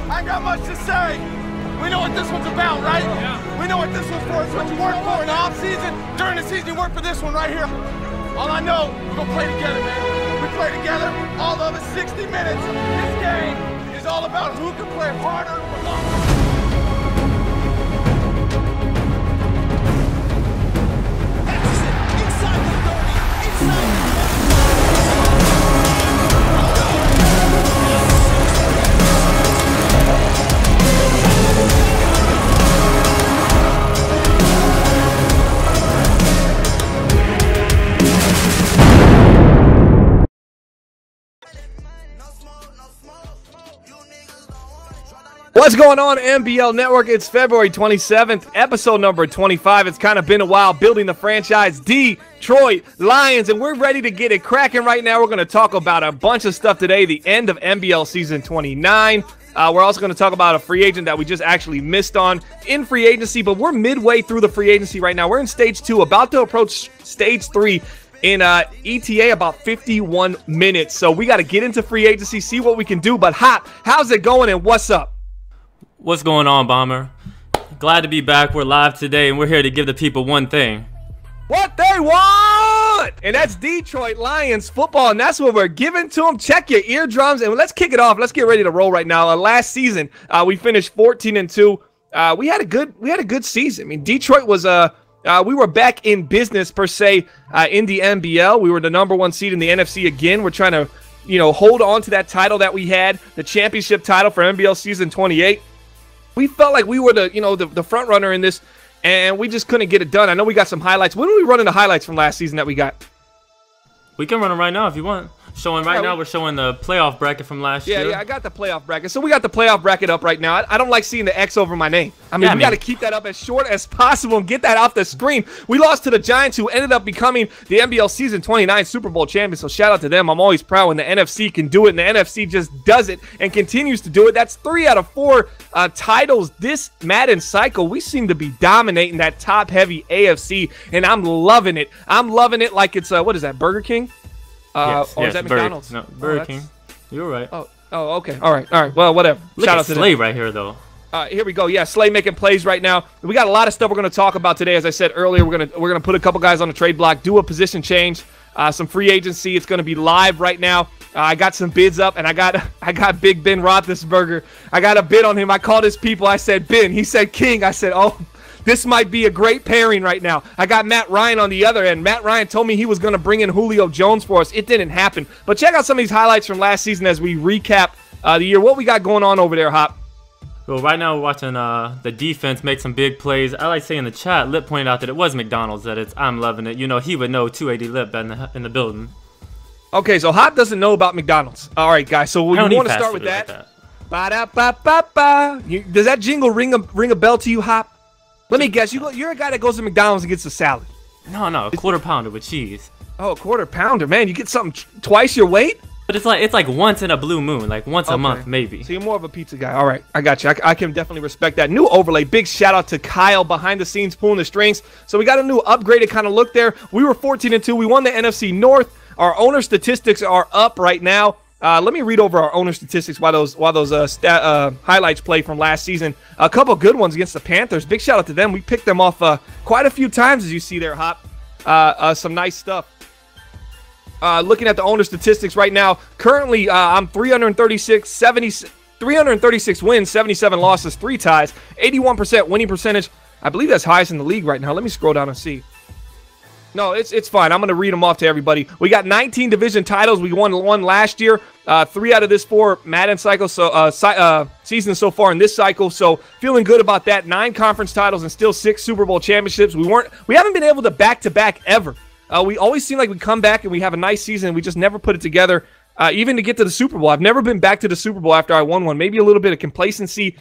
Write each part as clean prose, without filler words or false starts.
I ain't got much to say. We know what this one's about, right? Yeah. We know what this one's for. It's what you work for in the off-season. During the season, you work for this one right here. All I know, we're gonna play together, man. We play together, all of us, 60 minutes. This game is all about who can play harder or longer. What's going on, MBL Network? It's February 27th, episode number 25. It's kind of been a while building the franchise Detroit Lions, and we're ready to get it cracking right now. We're going to talk about a bunch of stuff today, the end of MBL Season 29. We're also going to talk about a free agent that we just actually missed on in free agency, but we're midway through the free agency right now. We're in Stage 2, about to approach Stage 3 in ETA, about 51 minutes. So we got to get into free agency, see what we can do. But Hop, how's it going and what's up? What's going on, Bomber? Glad to be back. We're live today, and we're here to give the people one thing. What they want! And that's Detroit Lions football, and that's what we're giving to them. Check your eardrums, and let's kick it off. Let's get ready to roll right now. Last season, we finished 14-2. We had a good season. I mean, Detroit was we were back in business per se in the MBL. We were the #1 seed in the NFC again. We're trying to, hold on to that title that we had, the championship title for MBL season 28. We felt like we were the front runner in this, and we just couldn't get it done. I know we got some highlights. When are we running the highlights from last season that we got? We can run them right now if you want. We're showing the playoff bracket from last year. Yeah, I got the playoff bracket. So we got the playoff bracket up right now. I don't like seeing the X over my name. We got to keep that up as short as possible and get that off the screen. We lost to the Giants, who ended up becoming the MBL Season 29 Super Bowl champions. So shout out to them. I'm always proud when the NFC can do it, and the NFC just does it and continues to do it. That's 3 out of 4 titles this Madden cycle. We seem to be dominating that top-heavy AFC, and I'm loving it. I'm loving it like it's, what is that, Burger King? Yes, or is that McDonald's? Burger King. You're right. Oh, okay. All right. Well, whatever. Shout out to Slay right here, though. Here we go. Yeah, Slay making plays right now. We got a lot of stuff we're going to talk about today. As I said earlier, we're gonna put a couple guys on the trade block, do a position change, some free agency. It's going to be live right now. I got some bids up, and I got Big Ben Roethlisberger. I got a bid on him. I called his people. I said Ben. He said King. I said, oh, this might be a great pairing right now. I got Matt Ryan on the other end. Matt Ryan told me he was going to bring in Julio Jones for us. It didn't happen. But check out some of these highlights from last season as we recap the year. What we got going on over there, Hop? Well, right now we're watching the defense make some big plays. I like saying in the chat, Lip pointed out that it was McDonald's. I'm loving it. He would know 280 Lip in the building. Okay, so Hop doesn't know about McDonald's. All right, guys. So we want to start with that. Ba-da-ba-ba-ba. Does that jingle ring a bell to you, Hop? Let me guess. You're a guy that goes to McDonald's and gets a salad. No, a quarter pounder with cheese. Oh, a quarter pounder, man. You get something twice your weight? But it's like once in a blue moon, like once a month maybe. So you're more of a pizza guy. All right, I got you. I can definitely respect that. New overlay. Big shout out to Kyle behind the scenes pulling the strings. So we got a new upgraded kind of look there. We were 14-2. We won the NFC North. Our owner statistics are up right now. Let me read over our owner statistics while those highlights play from last season. A couple good ones against the Panthers. Big shout out to them. We picked them off quite a few times, as you see there, Hop. Some nice stuff. Looking at the owner statistics right now, currently I'm 336 wins, 77 losses, 3 ties, 81% winning percentage. I believe that's highest in the league right now. Let me scroll down and see. No, it's fine. I'm going to read them off to everybody. We got 19 division titles. We won one last year. 3 out of this 4 Madden cycle, seasons so far in this cycle. So feeling good about that. 9 conference titles and still 6 Super Bowl championships. We haven't been able to back-to-back ever. We always seem like we come back and we have a nice season. We just never put it together, even to get to the Super Bowl. I've never been back to the Super Bowl after I won one. Maybe a little bit of complacency.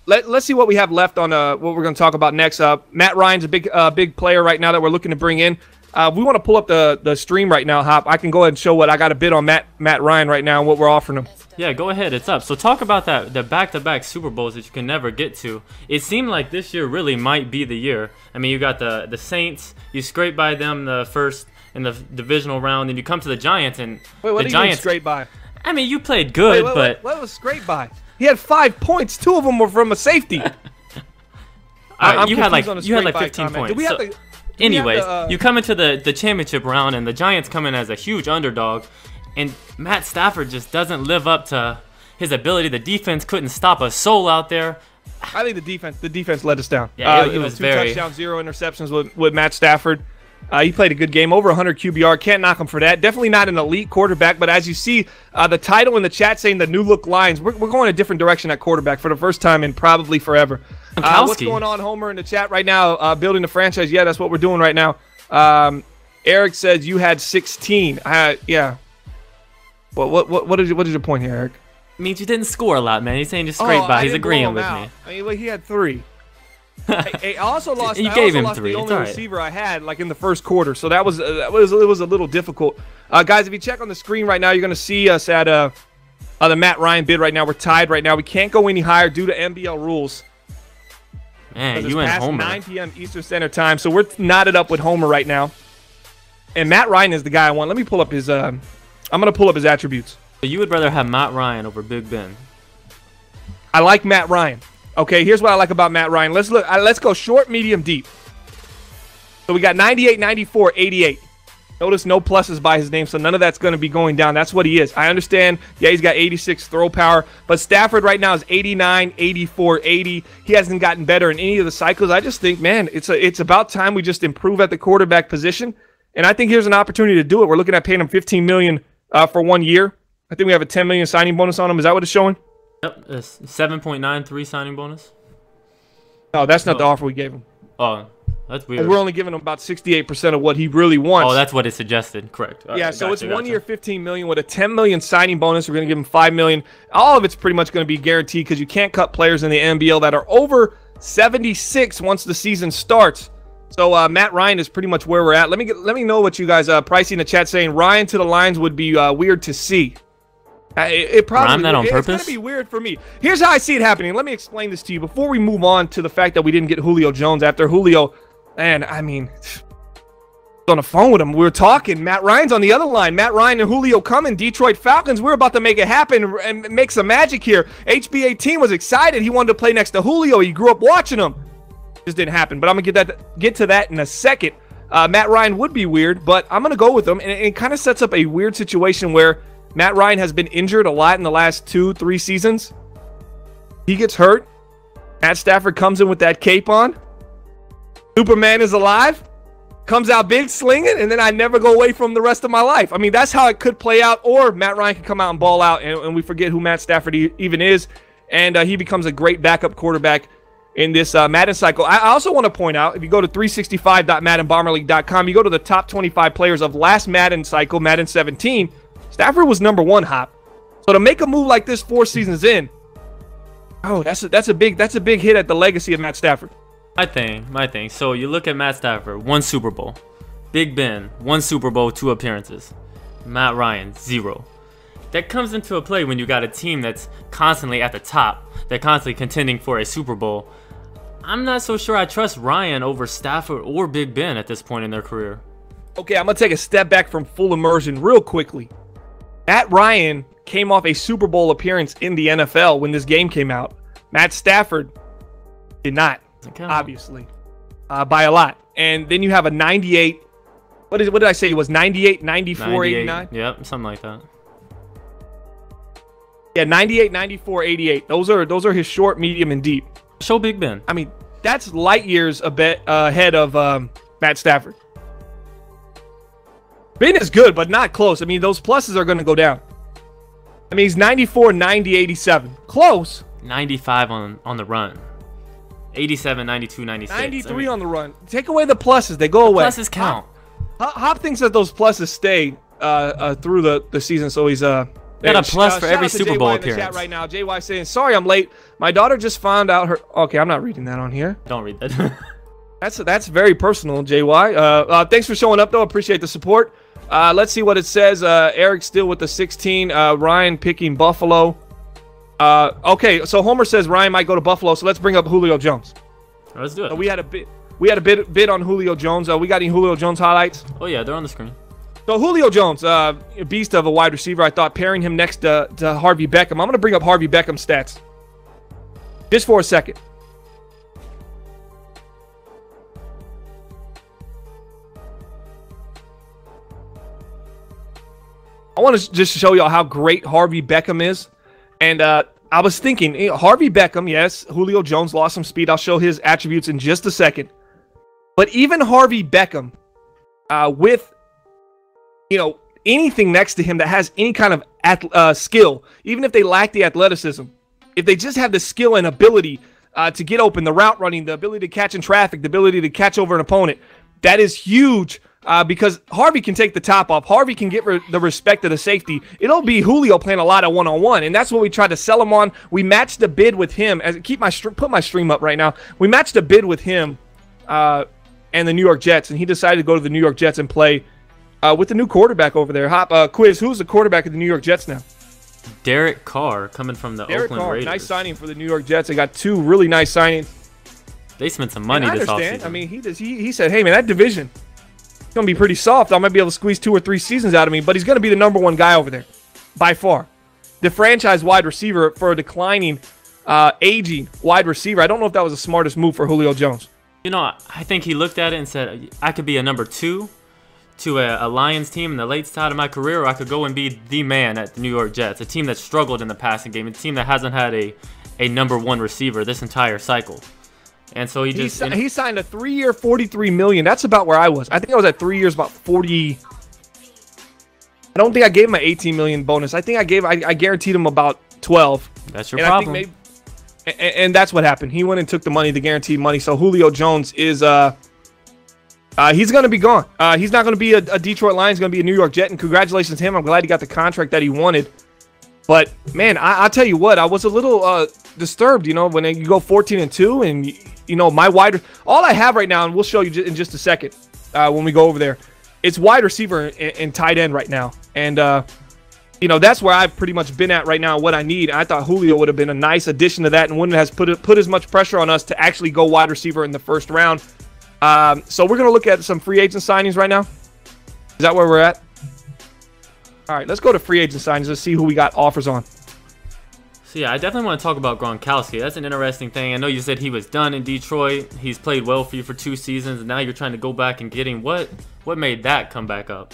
Let's see what we have left on what we're going to talk about next. Matt Ryan's a big player right now that we're looking to bring in. We want to pull up the stream right now, Hop. I can go ahead and show what I got a bid on Matt Ryan right now and what we're offering him. Yeah, go ahead. It's up. So talk about the back-to-back Super Bowls that you can never get to. It seemed like this year really might be the year. I mean, you got the Saints. You scrape by them the first in the divisional round, and you come to the Giants. And wait, what the do Giants you mean scrape by? I mean, you played good, but what was scrape by? He had 5 points. 2 of them were from a safety. You had like 15 points. Anyways, you come into the championship round, and the Giants come in as a huge underdog, and Matt Stafford just doesn't live up to his ability. The defense couldn't stop a soul out there. I think the defense let us down. Yeah, it was 2 touchdowns, 0 interceptions with Matt Stafford. He played a good game, over 100 QBR. Can't knock him for that. Definitely not an elite quarterback, but as you see, the title in the chat saying the new look Lions, we're going a different direction at quarterback for the first time in probably forever. What's going on, Homer, in the chat right now? Building the franchise. Yeah, that's what we're doing right now. Eric says you had 16. Yeah. What is your point here, Eric? It means you didn't score a lot, man. He's saying just scrape by. He's agreeing with me. I mean, he had 3. I also lost. You gave him 3. The only receiver I had, like in the first quarter, so it was a little difficult. Guys, if you check on the screen right now, you're gonna see us at the Matt Ryan bid right now. We're tied right now. We can't go any higher due to MBL rules. Man, you and Homer. 9 p.m. Eastern Standard Time, so we're knotted up with Homer right now. And Matt Ryan is the guy I want. Let me pull up his. I'm gonna pull up his attributes. So you would rather have Matt Ryan over Big Ben? I like Matt Ryan. Okay, here's what I like about Matt Ryan. Let's look. Let's go short, medium, deep. So we got 98, 94, 88. Notice no pluses by his name, so none of that's going to be going down. That's what he is. I understand. Yeah, he's got 86 throw power, but Stafford right now is 89, 84, 80. He hasn't gotten better in any of the cycles. I just think, man, it's about time we just improve at the quarterback position, and I think here's an opportunity to do it. We're looking at paying him $15 million for 1 year. I think we have a $10 million signing bonus on him. Is that what it's showing? Yep, 7.93 signing bonus. No, that's not the offer we gave him. Oh, that's weird. And we're only giving him about 68% of what he really wants. Oh, that's what it suggested. Correct. Yeah, so it's 1 year, $15 million with a $10 million signing bonus. We're going to give him $5 million. All of it's pretty much going to be guaranteed because you can't cut players in the NBL that are over 76 once the season starts. So Matt Ryan is pretty much where we're at. Let me know what you guys pricing in the chat saying Ryan to the Lions would be weird to see. It probably Rhyme that on purpose? It's gonna be weird for me. Here's how I see it happening. Let me explain this to you before we move on to the fact that we didn't get Julio Jones after Julio. And I mean, on the phone with him, we were talking. Matt Ryan's on the other line. Matt Ryan and Julio coming. Detroit Falcons. We're about to make it happen and make some magic here. HB18 was excited. He wanted to play next to Julio. He grew up watching him. Just didn't happen. But I'm gonna get to that in a second. Matt Ryan would be weird, but I'm gonna go with him, and it kind of sets up a weird situation where Matt Ryan has been injured a lot in the last 2-3 seasons. He gets hurt. Matt Stafford comes in with that cape on. Superman is alive. Comes out big, slinging, and then I never go away from the rest of my life. I mean, that's how it could play out. Or Matt Ryan could come out and ball out, and we forget who Matt Stafford even is. And he becomes a great backup quarterback in this Madden cycle. I also want to point out, if you go to 365.maddenbomberleague.com, you go to the top 25 players of last Madden cycle, Madden 17, Stafford was #1 hop. So to make a move like this 4 seasons in, oh, that's a big hit at the legacy of Matt Stafford. My thing. So you look at Matt Stafford, 1 Super Bowl. Big Ben, 1 Super Bowl, 2 appearances. Matt Ryan, 0. That comes into a play when you got a team that's constantly at the top. They're constantly contending for a Super Bowl. I'm not so sure I trust Ryan over Stafford or Big Ben at this point in their career. Okay, I'm going to take a step back from full immersion real quickly. Matt Ryan came off a Super Bowl appearance in the NFL when this game came out. Matt Stafford did not, obviously, by a lot. And then you have a 98. What did I say? It was 98, 94, 89? Yep, something like that. Yeah, 98, 94, 88. Those are his short, medium, and deep. Show Big Ben. I mean, that's light years ahead of Matt Stafford. Ben is good, but not close. I mean, those pluses are going to go down. I mean, he's 94, 90, 87. Close. 95 on the run. 87, 92, 96. 93 on the run. Take away the pluses. They go away. Pluses count. Hop thinks that those pluses stay through the season, so he's... got a plus for every Super Bowl appearance. Chat right now. JY saying, sorry I'm late. My daughter just found out her... Okay, I'm not reading that on here. Don't read that. That's very personal, JY. Thanks for showing up, though. Appreciate the support. Let's see what it says. Eric still with the 16. Ryan picking Buffalo. Okay, so Homer says Ryan might go to Buffalo, so let's bring up Julio Jones. Let's do it. We had a bid on Julio Jones. We got any Julio Jones highlights? Oh, yeah, they're on the screen. So Julio Jones, a beast of a wide receiver. I thought pairing him next to Harvey Beckham. I'm going to bring up Harvey Beckham's stats. Just for a second. I want to just show y'all how great Harvey Beckham is. And I was thinking, Harvey Beckham, yes, Julio Jones lost some speed. I'll show his attributes in just a second. But even Harvey Beckham, with, anything next to him that has any kind of skill, even if they lack the athleticism, if they just have the skill and ability to get open, the route running, the ability to catch in traffic, the ability to catch over an opponent, that is huge. Because Harvey can take the top off. Harvey can get the respect of the safety. It'll be Julio playing a lot of one-on-one, and that's what we tried to sell him on. We matched the bid with him. Put my stream up right now. We matched the bid with him and the New York Jets, and he decided to go to the New York Jets and play with the new quarterback over there. Quiz, who's the quarterback of the New York Jets now? Derek Carr, coming from the Oakland Raiders. Nice signing for the New York Jets. They got two really nice signings. They spent some money this offseason. I mean, he said, hey, man, that division – it's going to be pretty soft. I might be able to squeeze 2 or 3 seasons out of me, but he's going to be the #1 guy over there, by far. The franchise wide receiver for a declining, aging wide receiver. I don't know if that was the smartest move for Julio Jones. I think he looked at it and said, I could be a #2 to a Lions team in the late side of my career, or I could go and be the man at the New York Jets, a team that struggled in the passing game, a team that hasn't had a #1 receiver this entire cycle. And so he signed a 3-year, $43 million. That's about where I was. I think I was at 3 years, about 40. I don't think I gave him an $18 million bonus. I think I guaranteed him about 12. That's your problem. I think and that's what happened. He went and took the money, the guaranteed money. So Julio Jones is he's going to be gone. He's not going to be a Detroit Lion. He's going to be a New York Jet. And congratulations to him. I'm glad he got the contract that he wanted. But man, I'll tell you what, I was a little disturbed. When you go 14-2 and. My all I have right now, and we'll show you in just a second when we go over there, it's wide receiver and tight end right now. And, that's where I've pretty much been at right now, what I need. I thought Julio would have been a nice addition to that and wouldn't have put as much pressure on us to actually go wide receiver in the first round. So we're going to look at some free agent signings right now. Is that where we're at? All right, let's go to free agent signings. Let's see who we got offers on. So yeah, I definitely want to talk about Gronkowski. That's an interesting thing. I know you said he was done in Detroit. He's played well for you for 2 seasons, and now you're trying to go back and get him. What made that come back up?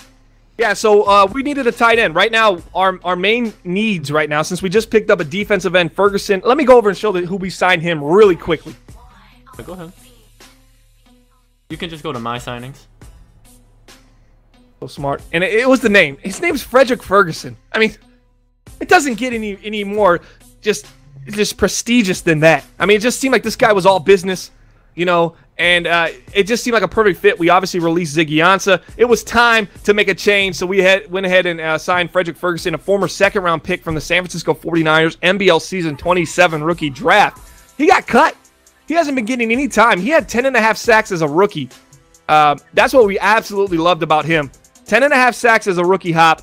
Yeah, so we needed a tight end. Right now, our main needs right now, since we just picked up a defensive end, Ferguson. Let me go over and show who we signed him really quickly. Go ahead. You can just go to my signings. So smart. And it was the name. His name's Frederick Ferguson. I mean, it doesn't get any more just prestigious than that. I mean, it just seemed like this guy was all business, and it just seemed like a perfect fit. We obviously released Ziggy Ansah. It was time to make a change, so we went ahead and signed Frederick Ferguson, a former second-round pick from the San Francisco 49ers, MBL Season 27 rookie draft. He got cut. He hasn't been getting any time. He had 10.5 sacks as a rookie. That's what we absolutely loved about him. 10.5 sacks as a rookie, Hop.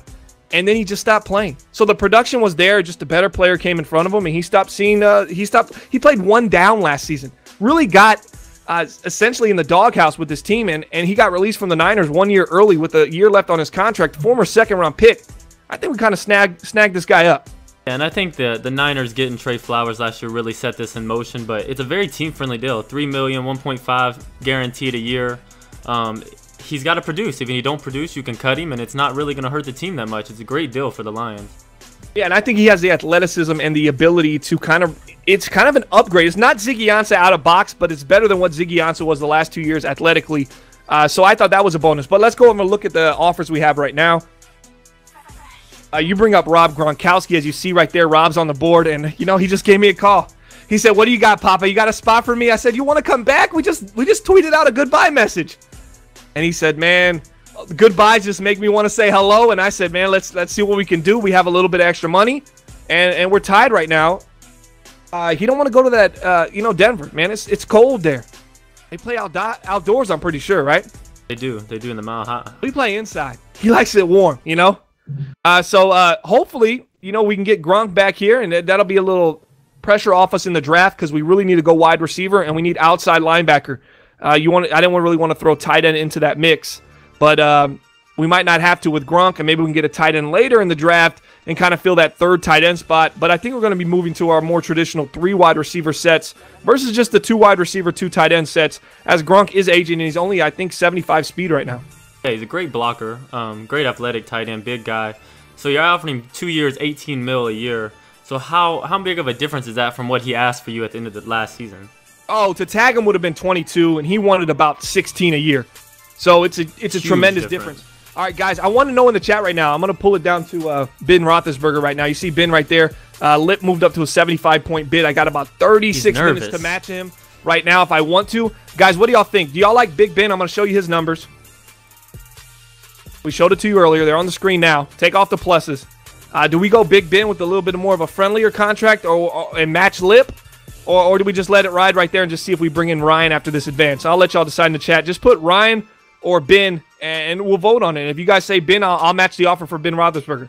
And then he just stopped playing. So the production was there, just a better player came in front of him, and he stopped seeing. He played 1 down last season. Really got essentially in the doghouse with this team, and he got released from the Niners 1 year early with a year left on his contract. Former second-round pick. I think we kind of snagged this guy up. And I think the Niners getting Trey Flowers last year really set this in motion, but it's a very team-friendly deal. $3 million, 1.5 guaranteed a year. He's got to produce. If he don't produce, you can cut him, and it's not really going to hurt the team that much. It's a great deal for the Lions. Yeah, and I think he has the athleticism and the ability to it's kind of an upgrade. It's not Ziggy Ansah out of box, but it's better than what Ziggy Ansah was the last 2 years athletically. So I thought that was a bonus. But let's go over and look at the offers we have right now. You bring up Rob Gronkowski, as you see right there. Rob's on the board, and, he just gave me a call. He said, what do you got, Papa? You got a spot for me? I said, you want to come back? We just tweeted out a goodbye message. And he said, man, goodbyes just make me want to say hello. And I said, man, let's see what we can do. We have a little bit of extra money, and we're tied right now. He don't want to go to that, Denver, man. It's cold there. They play outdoors, I'm pretty sure, right? They do in the Mile High. We play inside. He likes it warm, So hopefully, we can get Gronk back here, and that'll be a little pressure off us in the draft because we really need to go wide receiver, and we need outside linebacker. I didn't really want to throw tight end into that mix, but we might not have to with Gronk, and maybe we can get a tight end later in the draft and kind of fill that third tight end spot. But I think we're going to be moving to our more traditional 3 wide receiver sets versus just the 2 wide receiver, 2 tight end sets, as Gronk is aging, and he's only, I think, 75 speed right now. Yeah, he's a great blocker, great athletic tight end, big guy. So you're offering him 2 years, 18 mil a year. So how big of a difference is that from what he asked for you at the end of the last season? Oh, to tag him would have been 22, and he wanted about 16 a year. So it's a tremendous difference. All right, guys, I want to know in the chat right now. I'm going to pull it down to Ben Roethlisberger right now. You see Ben right there. Lip moved up to a 75-point bid. I got about 36 minutes to match him right now if I want to. Guys, what do y'all think? Do y'all like Big Ben? I'm going to show you his numbers. We showed it to you earlier. They're on the screen now. Take off the pluses. Do we go Big Ben with a little bit more of a friendlier contract and match Lip? Or do we just let it ride right there and just see if we bring in Ryan after this advance? I'll let y'all decide in the chat. Just put Ryan or Ben, and we'll vote on it. If you guys say Ben, I'll match the offer for Ben Roethlisberger.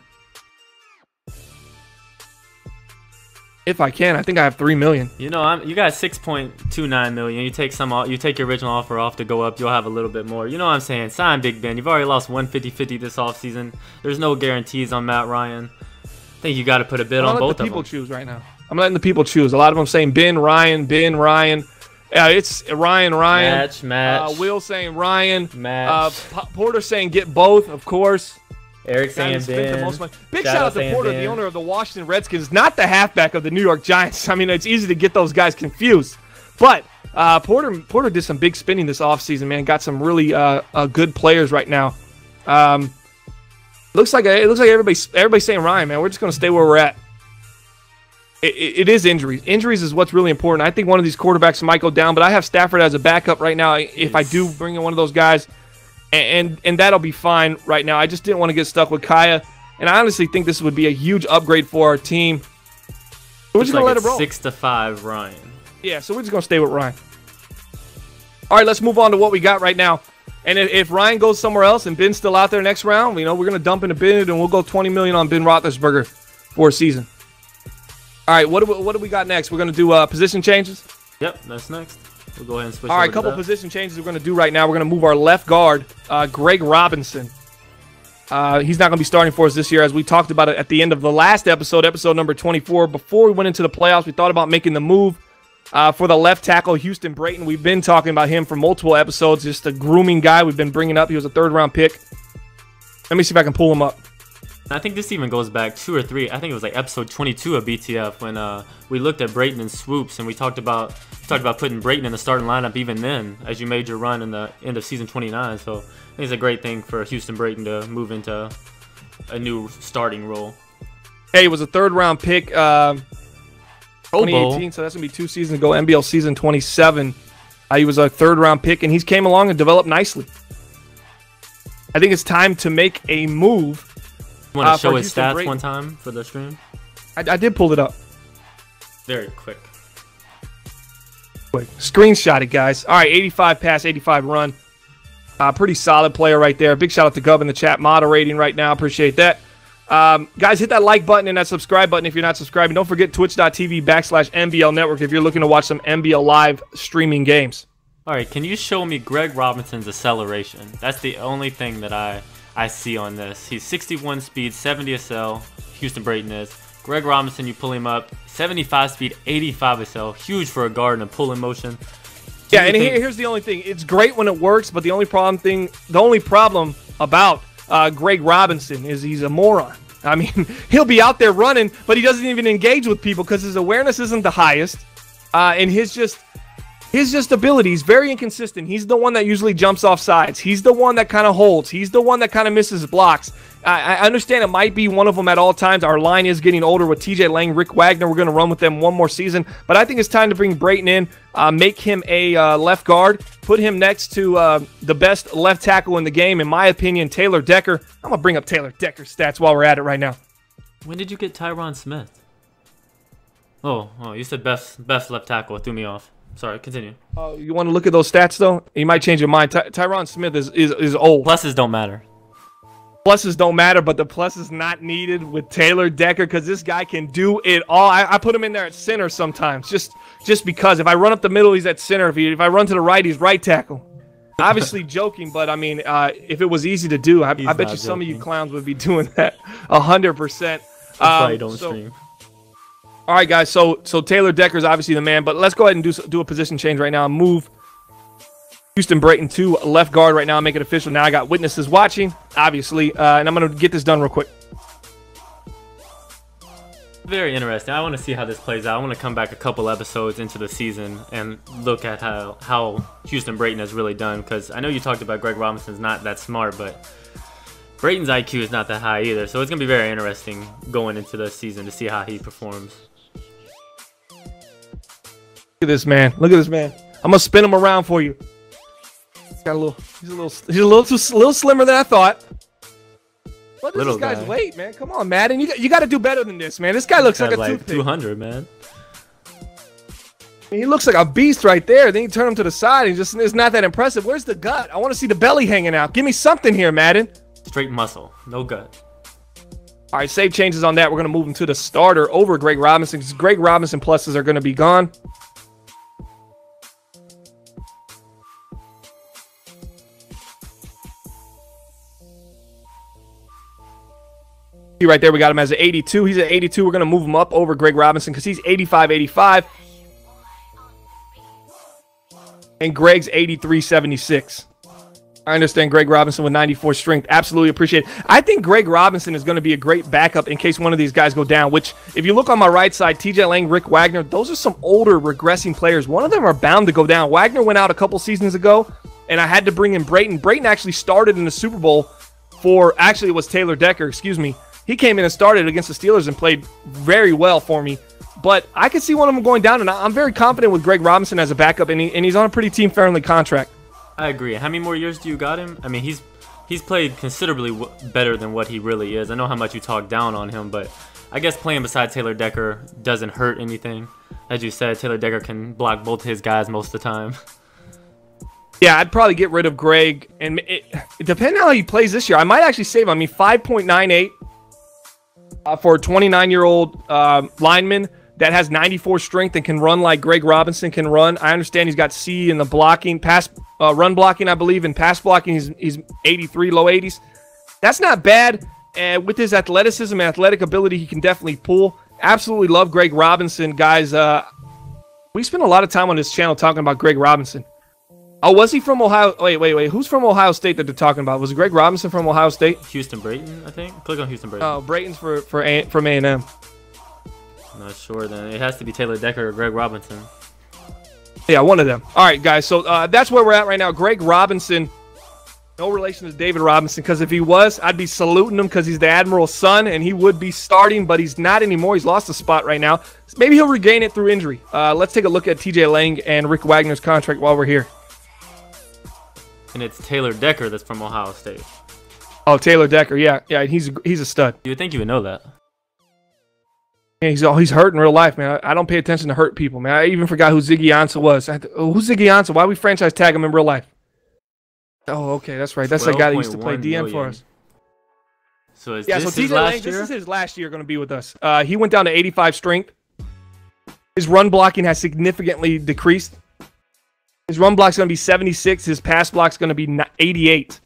If I can. I think I have $3 million. You know, you got $6.29 million. You take your original offer off to go up, you'll have a little bit more. You know what I'm saying? Sign Big Ben. You've already lost 150-50 this offseason. There's no guarantees on Matt Ryan. I think you got to put a bid on both of them. People choose right now. I'm letting the people choose. A lot of them saying Ben, Ryan, Ben, Ryan. It's Ryan. Match. Will saying Ryan. Match. Porter saying get both, of course. Eric saying Ben. Big shout out to Porter, the owner of the Washington Redskins, not the halfback of the New York Giants. I mean, it's easy to get those guys confused. But Porter did some big spending this offseason, man. Got some really good players right now. Looks like everybody's saying Ryan, man. We're just going to stay where we're at. It is injuries. Injuries is what's really important. I think one of these quarterbacks might go down, but I have Stafford as a backup right now if I do bring in one of those guys. And that'll be fine right now. I just didn't want to get stuck with Kaya. And I honestly think this would be a huge upgrade for our team. So we're just going to let it roll. 6-5 Ryan. Yeah, so we're just going to stay with Ryan. All right, let's move on to what we got right now. And if Ryan goes somewhere else and Ben's still out there next round, we're going to dump in a bid and we'll go $20 million on Ben Roethlisberger for a season. All right, what do we got next? We're going to do position changes? Yep, that's next. We'll go ahead and switch All right, a couple position changes we're going to do right now. We're going to move our left guard, Greg Robinson. He's not going to be starting for us this year, as we talked about it at the end of the last episode number 24. Before we went into the playoffs, we thought about making the move for the left tackle, Houston Brayton. We've been talking about him for multiple episodes, just a grooming guy we've been bringing up. He was a third-round pick. Let me see if I can pull him up. I think this even goes back 2 or 3. I think it was like episode 22 of BTF when we looked at Brayton in swoops, and we talked about putting Brayton in the starting lineup even then, as you made your run in the end of season 29. So I think it's a great thing for Houston Brayton to move into a new starting role. Hey, he was a third-round pick 2018, so that's going to be 2 seasons ago, MBL season 27. He was a third-round pick, and he's came along and developed nicely. I think it's time to make a move. You want to show his stats Brayton one time for the stream? I did pull it up. Very quick. Screenshot it, guys. All right, 85 pass, 85 run. Pretty solid player right there. Big shout out to Gub in the chat moderating right now. Appreciate that. Guys, hit that like button and that subscribe button if you're not subscribing. Don't forget twitch.tv/MBL Network if you're looking to watch some MBL live streaming games. All right, can you show me Greg Robinson's acceleration? That's the only thing that I see on this. He's 61 speed, 70 SL. Houston Brayton is. Greg Robinson, you pull him up. 75 speed, 85 SL. Huge for a guard in a pull-in motion. Yeah, and here's the only thing. It's great when it works, but the only problem about Greg Robinson is he's a moron. I mean, he'll be out there running, but he doesn't even engage with people because his awareness isn't the highest, and his ability is very inconsistent. He's the one that usually jumps off sides. He's the one that kind of holds. He's the one that kind of misses blocks. I understand it might be one of them at all times. Our line is getting older with TJ Lang, Rick Wagner. We're going to run with them one more season. But I think it's time to bring Brayton in, make him a left guard, put him next to the best left tackle in the game, in my opinion, Taylor Decker. I'm going to bring up Taylor Decker's stats while we're at it right now. When did you get Tyron Smith? Oh, you said best left tackle. It threw me off. Sorry, continue. You want to look at those stats, though? You might change your mind. Tyron Smith is old. Pluses don't matter. Pluses don't matter, but the plus is not needed with Taylor Decker because this guy can do it all. I put him in there at center sometimes, just because. If I run up the middle, he's at center. If I run to the right, he's right tackle. Obviously joking, but I mean, if it was easy to do, I bet you some of you clowns would be doing that 100%. Probably don't stream. All right, guys. So Taylor Decker is obviously the man, but let's go ahead and do a position change right now. Move Houston Brayton to left guard right now. Make it official. Now I got witnesses watching, obviously, and I'm gonna get this done real quick. Very interesting. I want to see how this plays out. I want to come back a couple episodes into the season and look at how Houston Brayton has really done, because I know you talked about Greg Robinson's not that smart, but Brayton's IQ is not that high either. So it's going to be very interesting going into the season to see how he performs. Look at this man. Look at this man. I'm going to spin him around for you. He's a little slimmer than I thought. What is this guy's weight, man? Come on, Madden. You got to do better than this, man. This guy looks like a toothpick. 200, man. He looks like a beast right there. Then you turn him to the side and just it's not that impressive. Where's the gut? I want to see the belly hanging out. Give me something here, Madden. Straight muscle, no gut. All right, save changes on that. We're going to move him to the starter over Greg Robinson because Greg Robinson pluses are going to be gone. Right there, we got him as an 82. He's at 82. We're going to move him up over Greg Robinson because he's 85-85. And Greg's 83-76. I understand Greg Robinson with 94 strength. Absolutely appreciate it. I think Greg Robinson is going to be a great backup in case one of these guys go down, which if you look on my right side, TJ Lang, Rick Wagner, those are some older regressing players. One of them are bound to go down. Wagner went out a couple seasons ago, and I had to bring in Brayton. Brayton actually started in the Super Bowl for, actually it was Taylor Decker, excuse me. He came in and started against the Steelers and played very well for me. But I could see one of them going down, and I'm very confident with Greg Robinson as a backup, and he's on a pretty team-friendly contract. I agree. How many more years do you got him? I mean, he's played considerably better than what he really is. I know how much you talk down on him, but I guess playing beside Taylor Decker doesn't hurt anything. As you said, Taylor Decker can block both his guys most of the time. Yeah, I'd probably get rid of Greg, and depending on how he plays this year, I might actually save him. I mean, 5.98. For a 29-year-old lineman that has 94 strength and can run like Greg Robinson can run. I understand he's got C in the blocking, run blocking, I believe, and pass blocking. He's 83, low 80s. That's not bad. And with his athleticism and athletic ability, he can definitely pull. Absolutely love Greg Robinson, guys. We spent a lot of time on this channel talking about Greg Robinson. Oh, was he from Ohio? Wait. Who's from Ohio State that they're talking about? Was it Greg Robinson from Ohio State? Houston Brayton, I think. Click on Houston Brayton. Oh, Brayton's from A&M. Not sure then. It has to be Taylor Decker or Greg Robinson. Yeah, one of them. All right, guys. So that's where we're at right now. Greg Robinson, no relation to David Robinson, because if he was, I'd be saluting him because he's the Admiral's son, and he would be starting, but he's not anymore. He's lost a spot right now. Maybe he'll regain it through injury. Let's take a look at TJ Lang and Rick Wagner's contract while we're here. And it's Taylor Decker that's from Ohio State. Oh, Taylor Decker, yeah, he's a stud. You would think you would know that. Yeah, he's hurt in real life, man. I don't pay attention to hurt people, man. I even forgot who Ziggy Ansah was. Who's Ziggy Ansah? Why we franchise tag him in real life? Oh, okay, that's right. That's the guy that used to play DM for us. So is this his last year? This is his last year going to be with us. He went down to 85 strength. His run blocking has significantly decreased. His run block's going to be 76. His pass block's going to be 88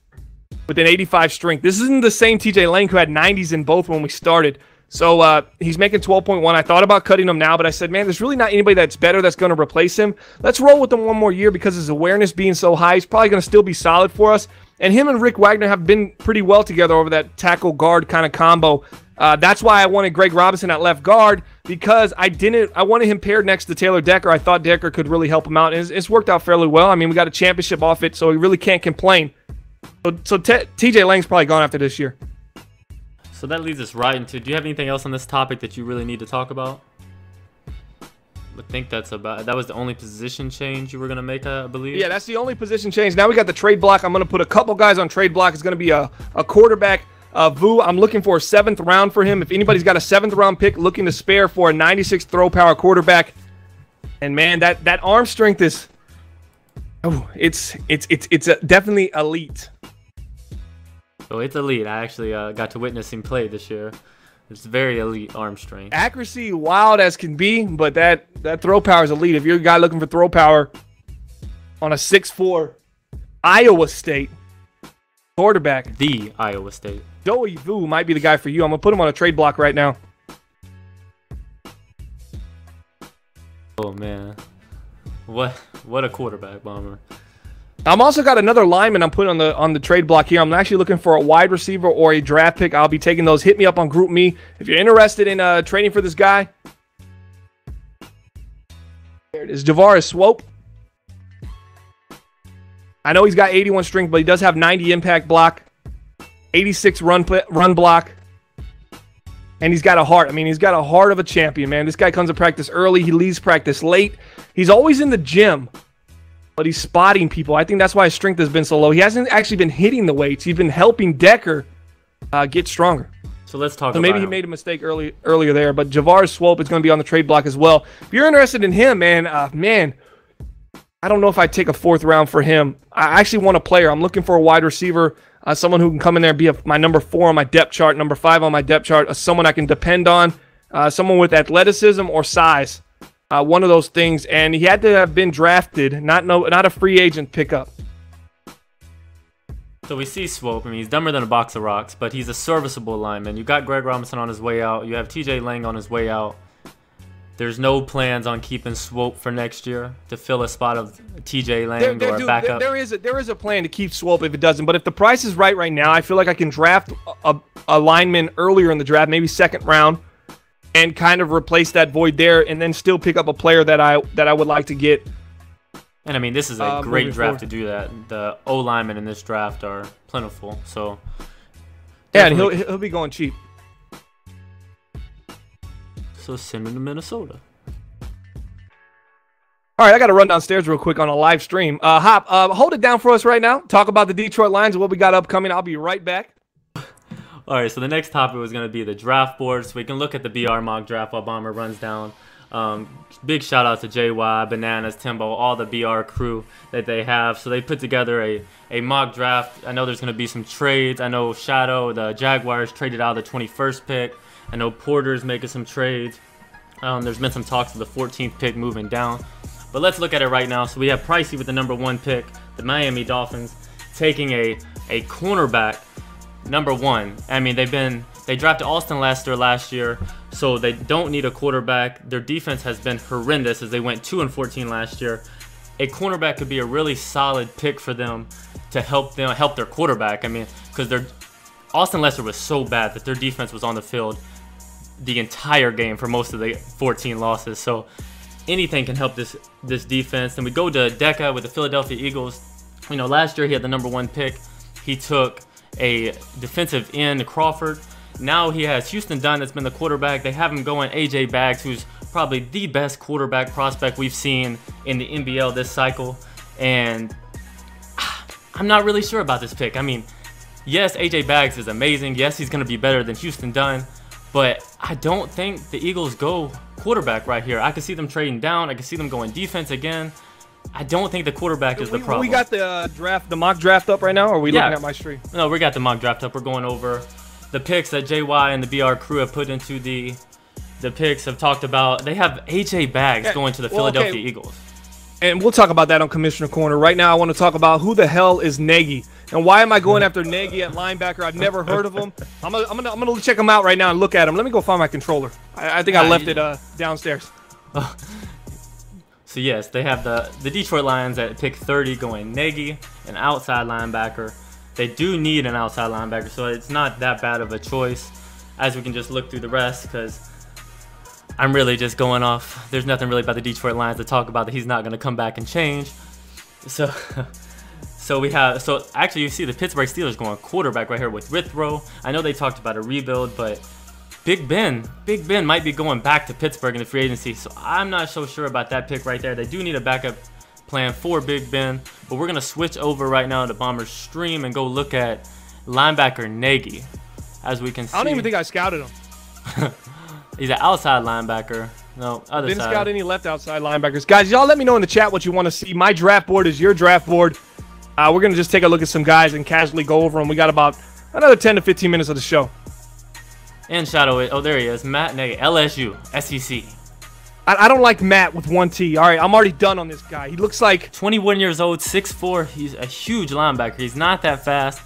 with an 85 strength. This isn't the same TJ Lang who had 90s in both when we started. So he's making 12.1. I thought about cutting him now, but I said, man, there's really not anybody that's better that's going to replace him. Let's roll with him one more year because his awareness being so high, he's probably going to still be solid for us. And him and Rick Wagner have been pretty well together over that tackle guard kind of combo. That's why I wanted Greg Robinson at left guard, because I wanted him paired next to Taylor Decker. I thought Decker could really help him out, and it's worked out fairly well. I mean, we got a championship off it, so we really can't complain. So TJ Lang's probably gone after this year. So that leads us right into, do you have anything else on this topic that you really need to talk about? I think that was the only position change you were going to make, I believe. Yeah, that's the only position change. Now we got the trade block. I'm going to put a couple guys on trade block. It's going to be a quarterback. Vu, I'm looking for a 7th round for him. If anybody's got a 7th round pick looking to spare for a 96 throw power quarterback, and man, that arm strength is, it's definitely elite. Oh, it's elite. I actually got to witness him play this year. It's very elite arm strength. Accuracy wild as can be, but that throw power is elite. If you're a guy looking for throw power on a 6'4" Iowa State quarterback, the Iowa State, Joey Vu might be the guy for you. I'm gonna put him on a trade block right now. Oh man, what a quarterback, Bomber. I'm also got another lineman I'm putting on the trade block here. I'm actually looking for a wide receiver or a draft pick. I'll be taking those. Hit me up on Group Me if you're interested in trading for this guy. There it is, Javaris Swope. I know he's got 81 strength, but he does have 90 impact block, 86 run block, and he's got a heart. I mean, he's got a heart of a champion, man. This guy comes to practice early. He leaves practice late. He's always in the gym, but he's spotting people. I think that's why his strength has been so low. He hasn't actually been hitting the weights. He's been helping Decker get stronger. So let's talk so about maybe he made a mistake earlier there, but Javaris Swope is going to be on the trade block as well. If you're interested in him, man, I don't know if I'd take a 4th round for him. I actually want a player. I'm looking for a wide receiver, someone who can come in there and be my number 4 on my depth chart, number 5 on my depth chart, someone I can depend on, someone with athleticism or size, one of those things. And he had to have been drafted, not a free agent pickup. So we see Swope. I mean, he's dumber than a box of rocks, but he's a serviceable lineman. You got Greg Robinson on his way out. You have TJ Lang on his way out. There's no plans on keeping Swope for next year to fill a spot of TJ Lang or a backup. There is a plan to keep Swope if it doesn't. But if the price is right now, I feel like I can draft a lineman earlier in the draft, maybe 2nd round, and kind of replace that void there, and then still pick up a player that I would like to get. And I mean, this is a great draft to do that. The O linemen in this draft are plentiful. So yeah, and he'll be going cheap. So send him to Minnesota. All right, I got to run downstairs real quick on a live stream. Hop, hold it down for us right now. Talk about the Detroit Lions and what we got upcoming. I'll be right back. All right, so the next topic was going to be the draft board. So we can look at the BR mock draft while Bomber runs down. Big shout out to JY, Bananas, Timbo, all the BR crew that they have. So they put together a mock draft. I know there's going to be some trades. I know Shadow, the Jaguars, traded out the 21st pick. I know Porter's making some trades. There's been some talks of the 14th pick moving down. But let's look at it right now. So we have Pricey with the number 1 pick. The Miami Dolphins taking a cornerback, number 1. I mean, they drafted Austin Lester last year, so they don't need a quarterback. Their defense has been horrendous as they went 2-14 last year. A cornerback could be a really solid pick for them to help their quarterback. I mean, because Austin Lester was so bad that their defense was on the field the entire game for most of the 14 losses. So anything can help this defense. Then we go to Deca with the Philadelphia Eagles. You know, last year he had the number 1 pick. He took a defensive end, Crawford. Now he has Houston Dunn that's been the quarterback. They have him going AJ Baggs, who's probably the best quarterback prospect we've seen in the NBL this cycle. And I'm not really sure about this pick. I mean, yes, AJ Baggs is amazing. Yes, he's going to be better than Houston Dunn. But I don't think the Eagles go quarterback right here. I can see them trading down. I can see them going defense again. I don't think the quarterback is the problem. We got the mock draft up right now, or are we looking at my stream? No, we got the mock draft up. We're going over the picks that JY and the BR crew have put into the picks. Have talked about. They have AJ Baggs going to the Philadelphia Eagles. And we'll talk about that on Commissioner Corner. Right now, I want to talk about who the hell is Nagy. And why am I going after Nagy at linebacker? I've never heard of him. I'm gonna check him out right now and look at him. Let me go find my controller. I think I left it downstairs. So yes, they have the Detroit Lions at pick 30 going Nagy, an outside linebacker. They do need an outside linebacker, so it's not that bad of a choice. As we can just look through the rest, because I'm really just going off. There's nothing really about the Detroit Lions to talk about that he's not going to come back and change. So actually you see the Pittsburgh Steelers going quarterback right here with Withrow. I know they talked about a rebuild, but Big Ben might be going back to Pittsburgh in the free agency. So I'm not so sure about that pick right there. They do need a backup plan for Big Ben, but we're going to switch over right now to Bombers stream and go look at linebacker Nagy. As we can see, I don't even think I scouted him. He's an outside linebacker. No, other Didn't side. scout any left outside linebackers. Guys, y'all let me know in the chat what you want to see. My draft board is your draft board. We're going to just take a look at some guys and casually go over them. We got about another 10 to 15 minutes of the show. And Shadow, oh, there he is. Matt Nagy, LSU, SEC. I don't like Matt with 1 T. All right, I'm already done on this guy. He looks like 21 years old, 6'4". He's a huge linebacker. He's not that fast,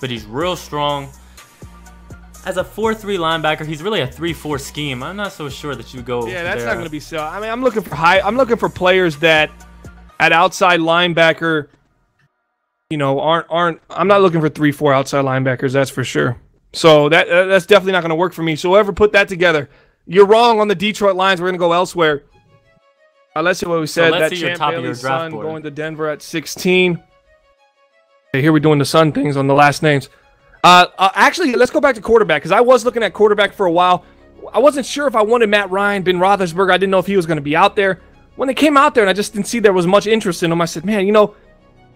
but he's real strong. as a 4-3 linebacker, he's really a 3-4 scheme. I'm not so sure that you go. Yeah, that's there. not going to be so. I mean, I'm looking for players that at outside linebacker, you know, aren't. I'm not looking for 3-4 outside linebackers. That's for sure. So that's definitely not going to work for me. So whoever put that together, you're wrong on the Detroit Lions. We're going to go elsewhere. Let's see what we said. So let's that see your Champ top of your Bailey's draft son board. going to Denver at 16. Okay, here we're doing the son things on the last names. Actually, let's go back to quarterback because I was looking at quarterback for a while. I wasn't sure if I wanted Matt Ryan, Ben Roethlisberger. I didn't know if he was going to be out there. When they came out there and I just didn't see there was much interest in him, I said, man, you know,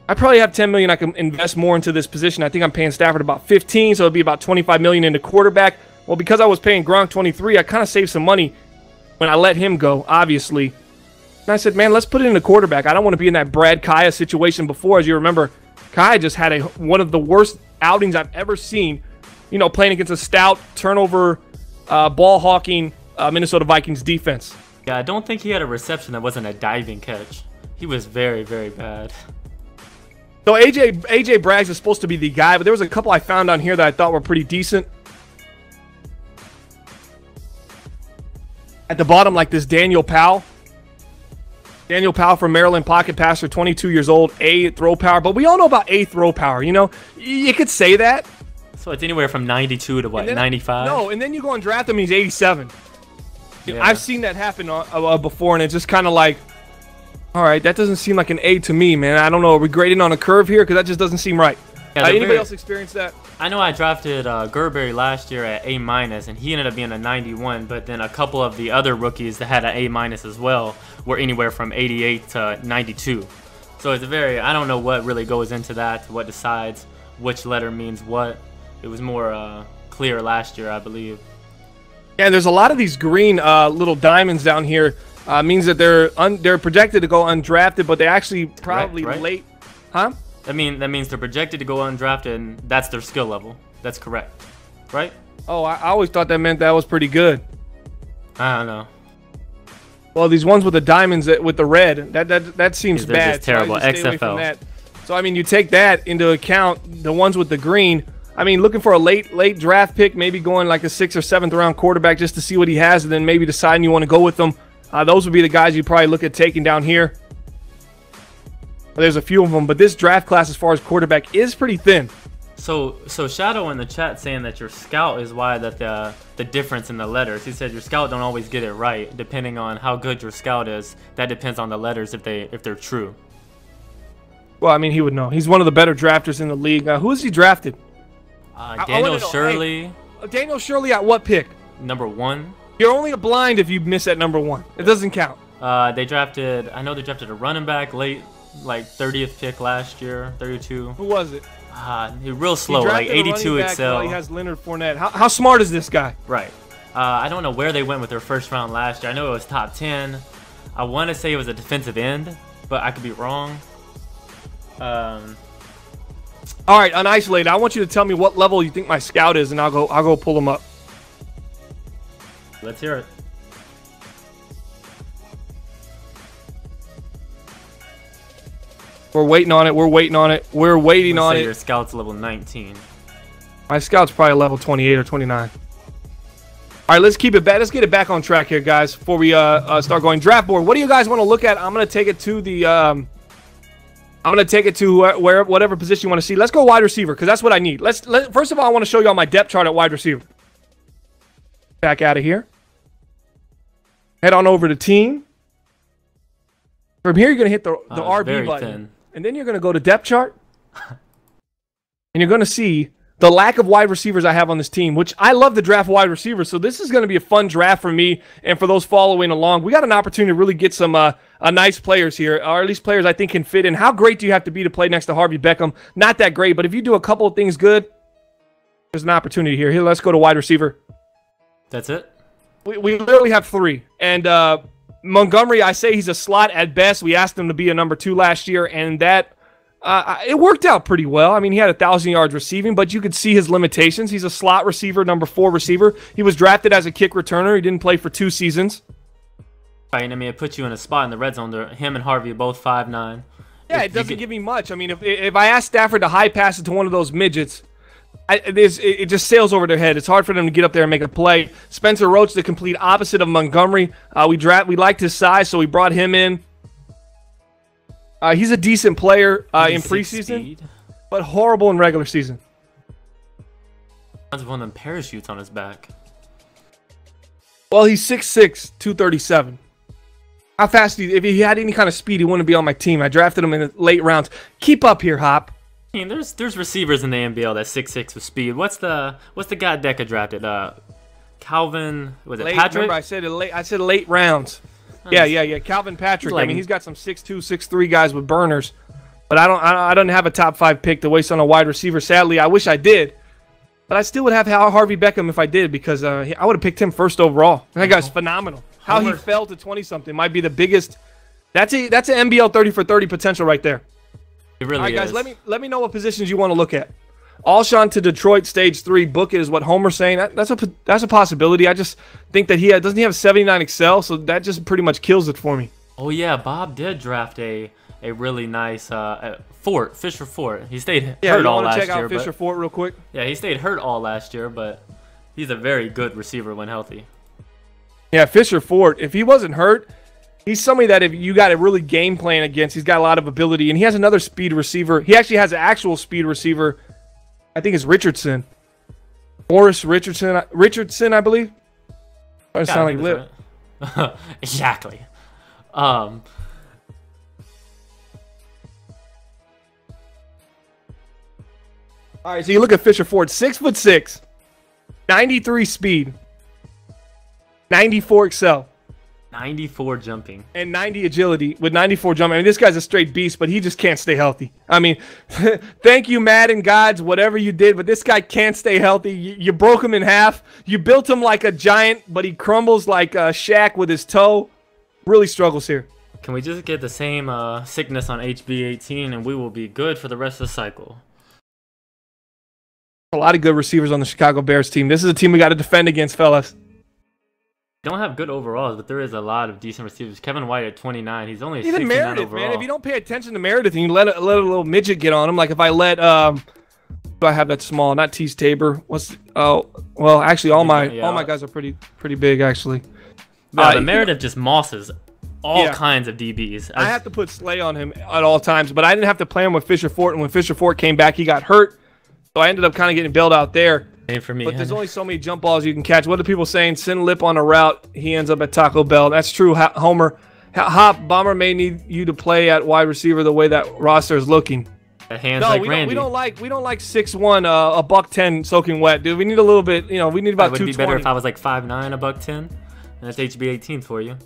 I probably have $10 million I can invest more into this position. I think I'm paying Stafford about 15, so it'll be about $25 million into quarterback. Well, because I was paying Gronk 23, I kind of saved some money when I let him go, obviously. And I said, man, let's put it into quarterback. I don't want to be in that Brad Kaya situation before. As you remember, Kaya just had one of the worst outings I've ever seen, you know, playing against a stout, turnover, ball-hawking Minnesota Vikings defense. Yeah, I don't think he had a reception that wasn't a diving catch. He was very, very bad. So AJ Braggs is supposed to be the guy, but there was a couple I found on here that I thought were pretty decent. At the bottom, like this Daniel Powell. Daniel Powell from Maryland, pocket passer, 22 years old, A throw power. But we all know about A throw power, you know? You could say that. So it's anywhere from 92 to what, 95? No, and then you go and draft him and he's 87. Yeah. I've seen that happen before, and it's just kind of like, all right, that doesn't seem like an A to me, man. I don't know. Are we grading on a curve here? Because that just doesn't seem right. Yeah, Anybody else experience that? I know I drafted Gerberry last year at A-, and he ended up being a 91, but then a couple of the other rookies that had an A- as well were anywhere from 88 to 92. So it's I don't know what really goes into that, what decides which letter means what. It was more clear last year, I believe. Yeah, there's a lot of these green little diamonds down here. Means that they're projected to go undrafted, but they actually probably right? late. Huh? That means they're projected to go undrafted, and that's their skill level. That's correct, right? Oh, I always thought that meant that was pretty good. I don't know. Well, these ones with the diamonds with the red, that seems They're bad. just terrible. So I just stay away from XFL. that. So I mean, you take that into account. The ones with the green. I mean, looking for a late draft pick, maybe going like a 6th or 7th round quarterback just to see what he has, and then maybe deciding you want to go with them. Those would be the guys you'd probably look at taking down here. There's a few of them, but this draft class as far as quarterback is pretty thin. So Shadow in the chat saying that your scout is why that the difference in the letters. He said your scout don't always get it right, depending on how good your scout is. That depends on the letters if they're true. Well, I mean, he would know. He's one of the better drafters in the league. Who is he drafted? Daniel Shirley. Hey, Daniel Shirley at what pick? Number 1. You're only a blind if you miss at number 1. It doesn't count. I know they drafted a running back late, like 30th pick last year, 32. Who was it? Real slow, like 82 Excel. He has Leonard Fournette. How smart is this guy? Right. I don't know where they went with their first round last year. I know it was top 10. I want to say it was a defensive end, but I could be wrong. All right, unisolated. I want you to tell me what level you think my scout is, and I'll go pull him up. Let's hear it. We're waiting on it. We're waiting on it. We're waiting on it. Your scout's level 19. My scout's probably level 28 or 29. All right, let's keep it back. Let's get it back on track here, guys, before we start going draft board. What do you guys want to look at? I'm gonna take it to the whatever position you want to see. Let's go wide receiver because that's what I need. First of all, I want to show you all my depth chart at wide receiver. Back out of here. Head on over to team. From here, you're gonna hit the RB button, thin. and then you're gonna go to depth chart, and you're gonna see the lack of wide receivers I have on this team, which I love to draft wide receivers. So this is going to be a fun draft for me and for those following along. We got an opportunity to really get some nice players here, or at least players I think can fit in. How great do you have to be to play next to Harvey Beckham? Not that great, but if you do a couple of things good, there's an opportunity here. Here, let's go to wide receiver. That's it? We literally have 3. And Montgomery, I say he's a slot at best. We asked him to be a number 2 last year, and that it worked out pretty well. I mean, he had 1,000 yards receiving, but you could see his limitations. He's a slot receiver, number 4 receiver. He was drafted as a kick returner. He didn't play for 2 seasons. Right, and I mean, it puts you in a spot in the red zone. Him and Harvey are both 5'9". Yeah, it doesn't give me much. I mean, if I ask Stafford to high pass it to one of those midgets, it just sails over their head. It's hard for them to get up there and make a play. Spencer Roach, the complete opposite of Montgomery. We liked his size, so we brought him in. He's a decent player in preseason, but horrible in regular season. One of them parachutes on his back. Well, he's 6'6", 237. How fast? If he had any kind of speed, he wouldn't be on my team. I drafted him in the late rounds. Keep up here, Hop. I mean, there's receivers in the NBL that's 6'6" with speed. What's the guy Deca drafted? Calvin, was it Patrick? Remember, I said late rounds. Yeah. Calvin Patrick. I mean, he's got some 6'2", 6'3" guys with burners, but I don't have a top 5 pick to waste on a wide receiver. Sadly, I wish I did, but I still would have Harvey Beckham if I did, because I would have picked him first overall. That guy's phenomenal. How he fell to 20-something might be the biggest. That's an MBL 30 for 30 potential right there. It really is. All right, guys, let me know what positions you want to look at. Alshon to Detroit, stage 3. Book it is what Homer's saying. That's a possibility. I just think that doesn't he have 79 Excel, so that just pretty much kills it for me. Oh yeah, Bob did draft a really nice Fisher Fort. He stayed hurt all last year. Check out Fisher Fort real quick? Yeah, he stayed hurt all last year, but he's a very good receiver when healthy. Yeah, Fisher Fort. If he wasn't hurt, he's somebody that if you got to really game plan against, he's got a lot of ability, and he has another speed receiver. He actually has an actual speed receiver. I think it's Richardson. Morris Richardson, I believe. That sound like Lip. Right. Exactly. All right, so you look at Fisher Ford, 6'6", 93 speed, 94 Excel, 94 jumping, and 90 agility with 94 jumping. I mean, this guy's a straight beast, but he just can't stay healthy. I mean, thank you, Madden gods, whatever you did, but this guy can't stay healthy. You broke him in half. You built him like a giant, but he crumbles like Shaq with his toe. Really struggles here. Can we just get the same sickness on HB18 and we will be good for the rest of the cycle? A lot of good receivers on the Chicago Bears team. This is a team we got to defend against, fellas. Don't have good overalls, but there is a lot of decent receivers. Kevin White at 29, he's only even 69 Meredith, overall. man. If you don't pay attention to Meredith and you let a little midget get on him, like if I let do I have that small? Not Tease Tabor. Well, actually all my guys are pretty big actually. The Meredith just mosses all kinds of DBs. I have to put Slay on him at all times, but I didn't have to play him with Fisher Fort, and when Fisher Fort came back, he got hurt, so I ended up kind of getting bailed out there. For me, but there's only so many jump balls you can catch. What are people saying? Send Lip on a route, he ends up at Taco Bell. That's true, Homer. Hop, Bomber may need you to play at wide receiver the way that roster is looking. Hands like Randy. We don't like 6'1", a $110 soaking wet, dude. We need a little bit. We need about 220. It would be better if I was like 5'9", a $110. And that's HB18 for you.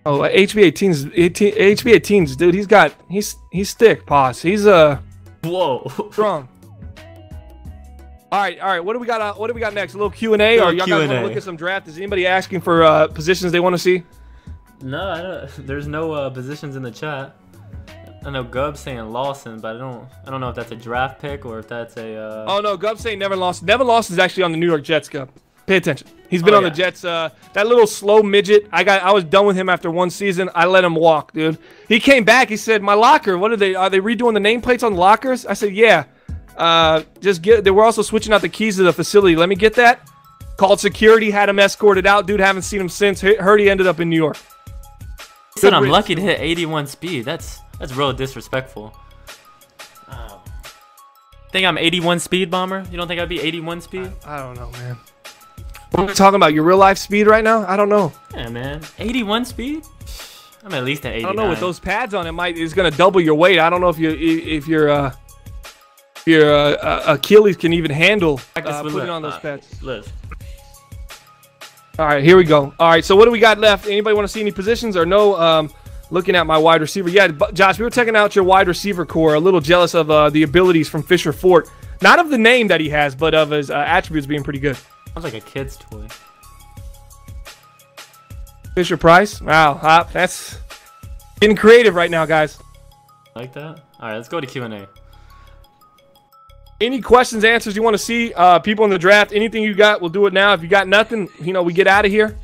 Oh, HB18's, dude. He's thick, pause. He's whoa, strong. All right. What do we got next? A little Q&A, or y'all guys want to look at some draft? Is anybody asking for positions they want to see? No, I don't. There's no positions in the chat. I know Gub's saying Lawson, but I don't know if that's a draft pick or if that's a. Oh no, Gub's saying Nevin Lawson. Nevin Lawson is actually on the New York Jets. Gub, pay attention. He's been on the Jets. That little slow midget. I was done with him after one season. I let him walk, dude. He came back. He said, "My locker. Are they redoing the nameplates on the lockers?" I said, "Yeah." They were also switching out the keys to the facility. Let me get that. Called security, had him escorted out. Dude, haven't seen him since. Heard he ended up in New York. He said, I'm lucky to hit 81 speed. That's real disrespectful. Think I'm 81 speed, Bomber? You don't think I'd be 81 speed? I don't know, man. What are we talking about? Your real life speed right now? I don't know. Yeah, man. 81 speed? I'm at least at 89. I don't know. With those pads on, it's gonna double your weight. I don't know if your Achilles can even handle putting on those pads. All right, here we go. All right, so what do we got left? Anybody want to see any positions or no? Looking at my wide receiver. Yeah, Josh, we were checking out your wide receiver core. A little jealous of the abilities from Fisher Fort. Not of the name that he has, but of his attributes being pretty good. Sounds like a kid's toy. Fisher Price? Wow, that's getting creative right now, guys. Like that? All right, let's go to Q&A. Any questions, answers you want to see? People in the draft, anything you got, we'll do it now. If you got nothing, we get out of here.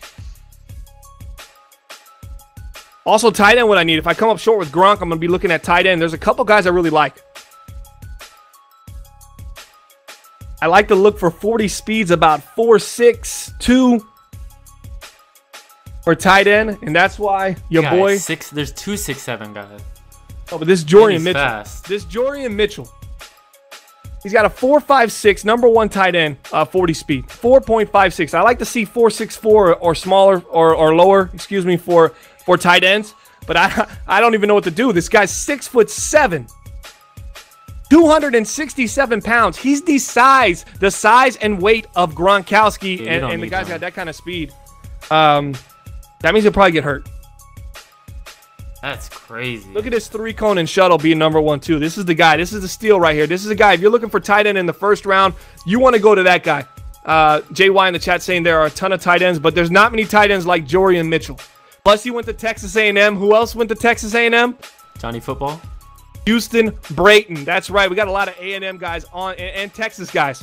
Also, tight end, what I need. If I come up short with Gronk, I'm going to be looking at tight end. There's a couple guys I really like. I like to look for 40 speeds, about 4.62 for tight end, and that's why your Guys, boy. There's 2 6'7" guys. Oh, but this Jorian Mitchell. Fast. This Jorian Mitchell. He's got a 4.56, number 1 tight end, 40 speed, 4.56. I like to see 4.64 or smaller or lower, excuse me, for tight ends. But I don't even know what to do. This guy's 6'7", 267 pounds. He's the size and weight of Gronkowski, and the guy's got that kind of speed. That means he'll probably get hurt. That's crazy. Look at this 3-cone and shuttle being number 1 too. This is the guy. This is the steal right here. This is the guy. If you're looking for tight end in the first round, you want to go to that guy. JY in the chat saying there are a ton of tight ends, but there's not many tight ends like Jorian Mitchell. Plus, he went to Texas A&M. Who else went to Texas A&M? Johnny Football. Houston Brayton. That's right. We got a lot of A&M guys on and Texas guys.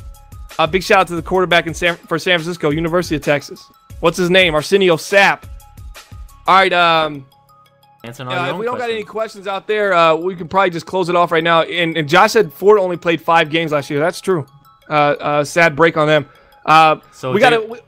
Big shout out to the quarterback for San Francisco, University of Texas. What's his name? Arsenio Sapp. All right. If we don't got any questions out there, we can probably just close it off right now. And Josh said Ford only played 5 games last year. That's true. Sad break on them. So we got to.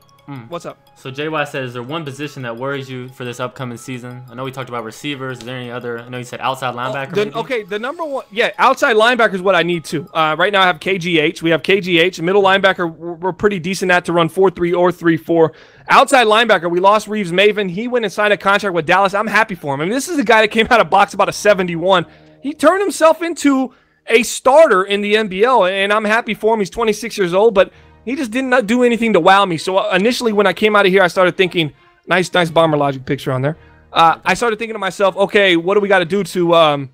What's up? So JY said, is there one position that worries you for this upcoming season? I know we talked about receivers. Is there any other? I know you said outside linebacker. Okay, the number 1, yeah, outside linebacker is what I need to. Right now I have KGH. We have KGH. Middle linebacker, we're pretty decent at to run 4-3 or 3-4. Outside linebacker, we lost Reeves Maven. He went and signed a contract with Dallas. I'm happy for him. I mean, this is a guy that came out of box about a 71. He turned himself into a starter in the NBL, and I'm happy for him. He's 26 years old, but he just did not do anything to wow me. So initially when I came out of here, I started thinking, nice Bomber Logic picture on there. I started thinking to myself, okay, what do we got to do to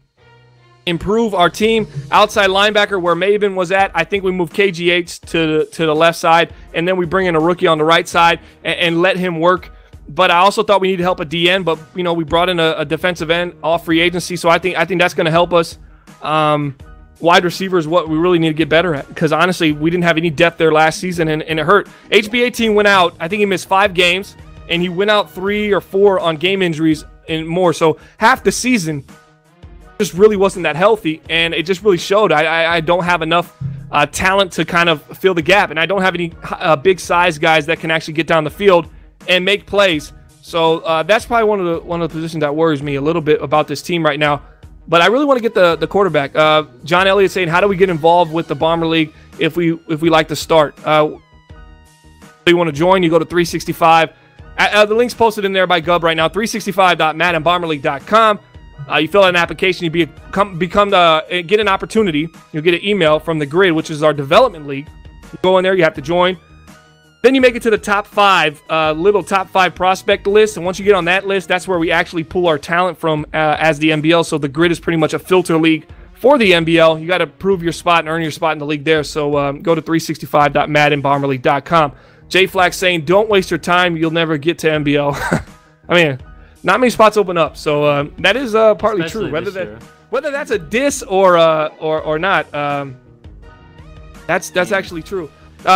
improve our team? Outside linebacker, where Maven was at, I think we move KGH to the left side, and then we bring in a rookie on the right side and let him work. But I also thought we needed help at DN, but you know, we brought in a defensive end off free agency, so I think that's going to help us. Wide receiver is what we really need to get better at, because honestly, we didn't have any depth there last season, and it hurt. HB18 went out. I think he missed 5 games, and he went out 3 or 4 on game injuries and more. So half the season just really wasn't that healthy, and it just really showed. I don't have enough talent to kind of fill the gap, and I don't have any big size guys that can actually get down the field and make plays. So that's probably one of the positions that worries me a little bit about this team right now. But I really want to get the quarterback. John Elliott saying, how do we get involved with the Bomber League if we like to start? If you want to join, you go to 365. The link's posted in there by Gub right now, 365.maddenbomberleague.com. You fill out an application, you get an opportunity. You'll get an email from the Grid, which is our development league. You go in there, you have to join. Then you make it to the top 5, little top 5 prospect list. And once you get on that list, that's where we actually pull our talent from as the MBL. So the Grid is pretty much a filter league for the MBL. You got to prove your spot and earn your spot in the league there. So go to 365.maddenbomberleague.com. J Flack saying, don't waste your time. You'll never get to MBL. I mean, not many spots open up. So that is partly especially true. Whether that's a diss or not, that's actually true.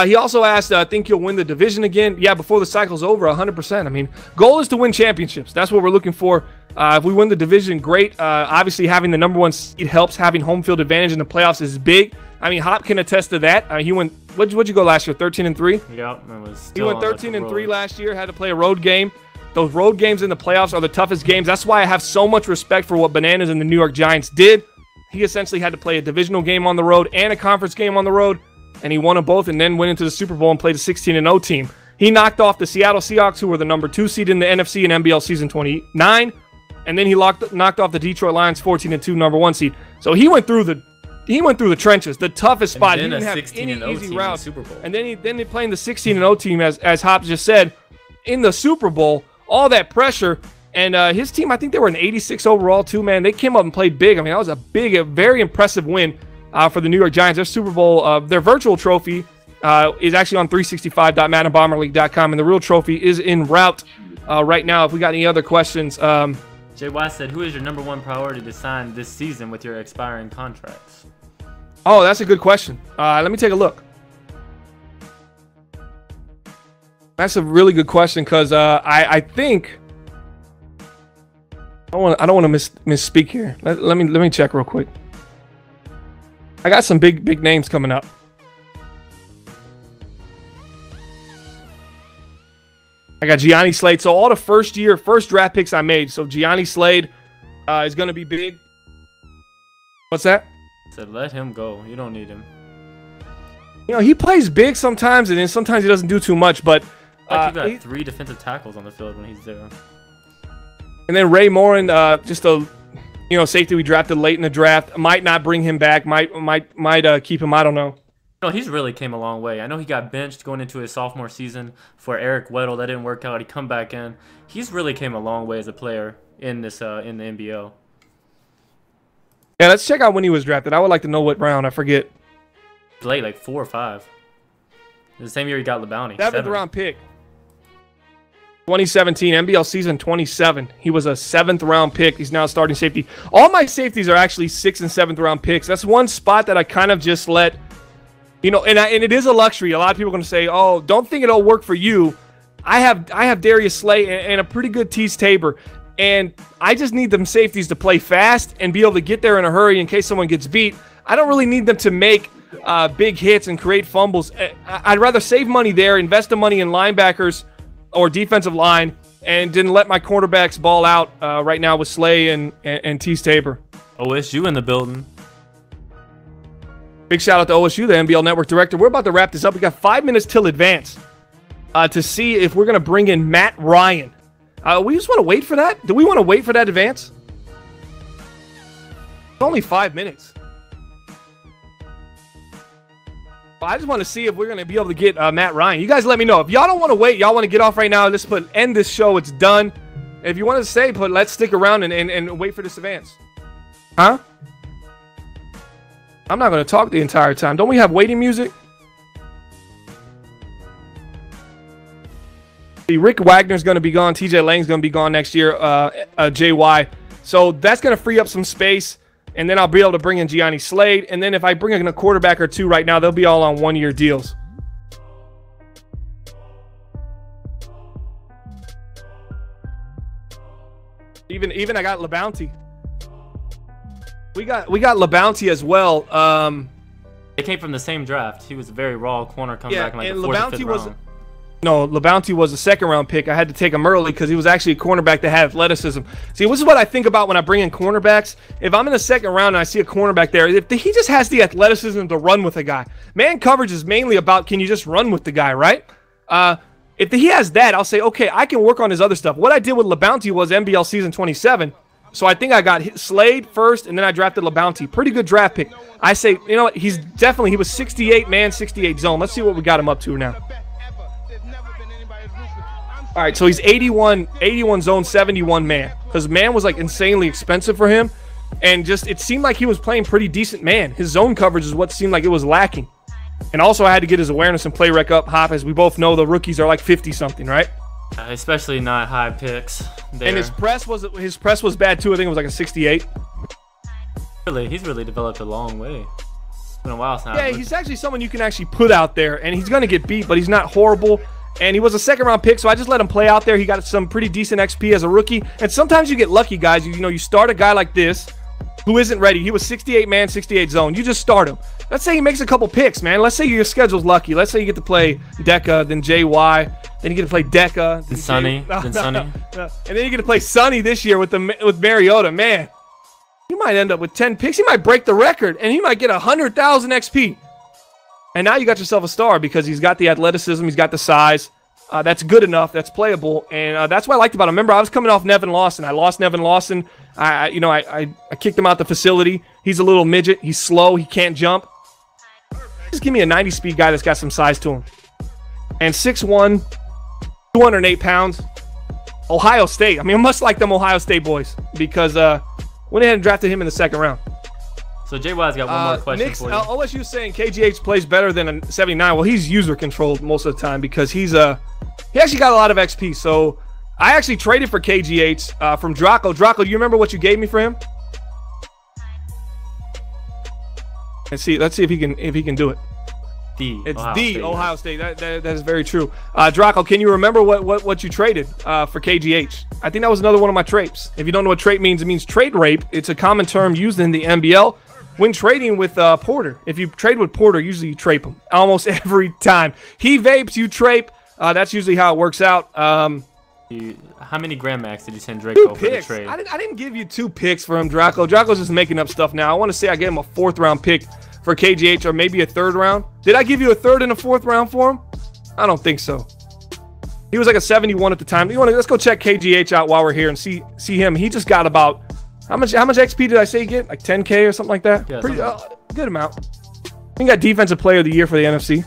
He also asked, think you'll win the division again? Yeah, before the cycle's over, 100%. I mean, goal is to win championships. That's what we're looking for. If we win the division, great. Obviously, having the number 1 seed helps. Having home field advantage in the playoffs is big. I mean, Hop can attest to that. He went, what'd you go last year, 13-3? Yeah, it was he went 13-3 last year, had to play a road game. Those road games in the playoffs are the toughest games. That's why I have so much respect for what Bananas and the New York Giants did. He essentially had to play a divisional game on the road and a conference game on the road. And he won them both and then went into the Super Bowl and played a 16-0 team. He knocked off the Seattle Seahawks, who were the number 2 seed in the NFC in NBL season 29. And then he knocked off the Detroit Lions 14-2 number 1 seed. So he went through the trenches, the toughest spot. He didn't have any easy routes. And then they playing the 16-0 team, as Hobbs just said, in the Super Bowl. All that pressure. And his team, I think they were an 86 overall too, man. They came up and played big. I mean, that was a very impressive win for the New York Giants. Their Super Bowl, their virtual trophy is actually on 365.maddenbomberleague.com, and the real trophy is en route right now. If we got any other questions. JY said, who is your number 1 priority to sign this season with your expiring contracts? Oh, that's a good question. Let me take a look. That's a really good question, because I think I don't want to misspeak here. Let me check real quick. I got some big names coming up. I got Gianni Slade. So all the first draft picks I made. So Gianni Slade is going to be big. What's that? I said let him go. You don't need him. You know, he plays big sometimes, and then sometimes he doesn't do too much. But like you got 3 defensive tackles on the field when he's there. And then Ray Morin, just a safety we drafted late in the draft. Might not bring him back. Might keep him. I don't know. No, he's really came a long way. I know he got benched going into his sophomore season for Eric Weddle. That didn't work out. He come back in. He's really came a long way as a player in this in the NBL. Yeah, let's check out when he was drafted. I would like to know what round. I forget. Late, like 4 or 5. The same year he got LeBounty. 7th round pick. 2017 MBL season 27. He was a 7th round pick. He's now starting safety. All my safeties are actually 6th and 7th round picks. That's one spot that I kind of just let, and it is a luxury. A lot of people are going to say, "Oh, don't think it'll work for you." I have Darius Slay and a pretty good Tease Tabor, and I just need them safeties to play fast and be able to get there in a hurry in case someone gets beat. I don't really need them to make big hits and create fumbles. I'd rather save money there, invest the money in linebackers or defensive line, and didn't let my cornerbacks ball out right now with Slay and Tease Tabor. OSU in the building. Big shout out to OSU, the NBL Network Director. We're about to wrap this up. We got 5 minutes till advance to see if we're going to bring in Matt Ryan. We just want to wait for that? Do we want to wait for that advance? It's only 5 minutes. I just want to see if we're going to be able to get Matt Ryan. You guys let me know. If y'all don't want to wait, y'all want to get off right now, let's end this show. It's done. If you want to stay, let's stick around and wait for this advance. Huh? I'm not going to talk the entire time. Don't we have waiting music? Rick Wagner's going to be gone. TJ Lang's going to be gone next year. JY. So that's going to free up some space. And then I'll be able to bring in Gianni Slade. And then if I bring in a quarterback or two right now, they'll be all on one-year deals. Even I got LeBounty. We got LeBounty as well. They came from the same draft. He was a very raw corner coming back in like the 4th or 5th round. No, LeBounty was a 2nd round pick. I had to take him early because he was actually a cornerback that had athleticism. See, this is what I think about when I bring in cornerbacks. If I'm in the 2nd round and I see a cornerback there, if he just has the athleticism to run with a guy. Man coverage is mainly about, can you just run with the guy, right? If he has that, I'll say, okay, I can work on his other stuff. What I did with LeBounty was MBL season 27. So I think I got Slade first, and then I drafted LeBounty. Pretty good draft pick. I say, you know what? He was 68 man, 68 zone. Let's see what we got him up to now. All right, so he's 81 zone, 71 man. Because man was like insanely expensive for him. And just, it seemed like he was playing pretty decent man. His zone coverage is what seemed like it was lacking. And also I had to get his awareness and play rec up. Hop, as we both know, the rookies are like 50-something, right? Especially not high picks there. And his press was bad too. I think it was like a 68. He's really developed a long way. It's been a while since. Yeah, he's actually someone you can actually put out there, and he's going to get beat, but he's not horrible. And he was a 2nd round pick, so I just let him play out there. He got some pretty decent XP as a rookie. And sometimes you get lucky, guys. You start a guy like this who isn't ready. He was 68 man, 68 zone. You just start him. Let's say he makes a couple picks, man. Let's say your schedule's lucky. Let's say you get to play Deca, then JY, then you get to play Deca, then Sonny, then Sonny. And then you get to play Sonny this year with Mariota. Man, you might end up with 10 picks. He might break the record, and he might get 100,000 XP. And now you got yourself a star because he's got the athleticism, he's got the size. That's good enough, that's playable, and that's what I liked about him. Remember, I was coming off Nevin Lawson. I lost Nevin Lawson. I kicked him out the facility. He's a little midget. He's slow. He can't jump. Just give me a 90-speed guy that's got some size to him. And 6'1", 208 pounds. Ohio State. I mean, I must like them Ohio State boys because went ahead and drafted him in the 2nd round. So JY's got one more question for you. OSU saying KGH plays better than a 79. Well, he's user controlled most of the time because he actually got a lot of XP. So I actually traded for KGH from Draco. Draco, do you remember what you gave me for him? Let's see if he can do it. Ohio State. That is very true. Draco, can you remember what you traded for KGH? I think that was another one of my traits. If you don't know what trait means, it means trade rape. It's a common term used in the NBL when trading with Porter. If you trade with Porter, usually you trape him almost every time. He vapes, you trape. That's usually how it works out. How many Grand Max did you send Draco for the trade? I didn't give you 2 picks for him, Draco. Draco's just making up stuff now. I want to say I gave him a 4th round pick for KGH, or maybe a 3rd round. Did I give you a 3rd and a 4th round for him? I don't think so. He was like a 71 at the time. Let's go check KGH out while we're here and see him. He just got about how much XP did I say he get? Like 10K or something like that? Yeah, pretty good amount. He got Defensive Player of the Year for the NFC.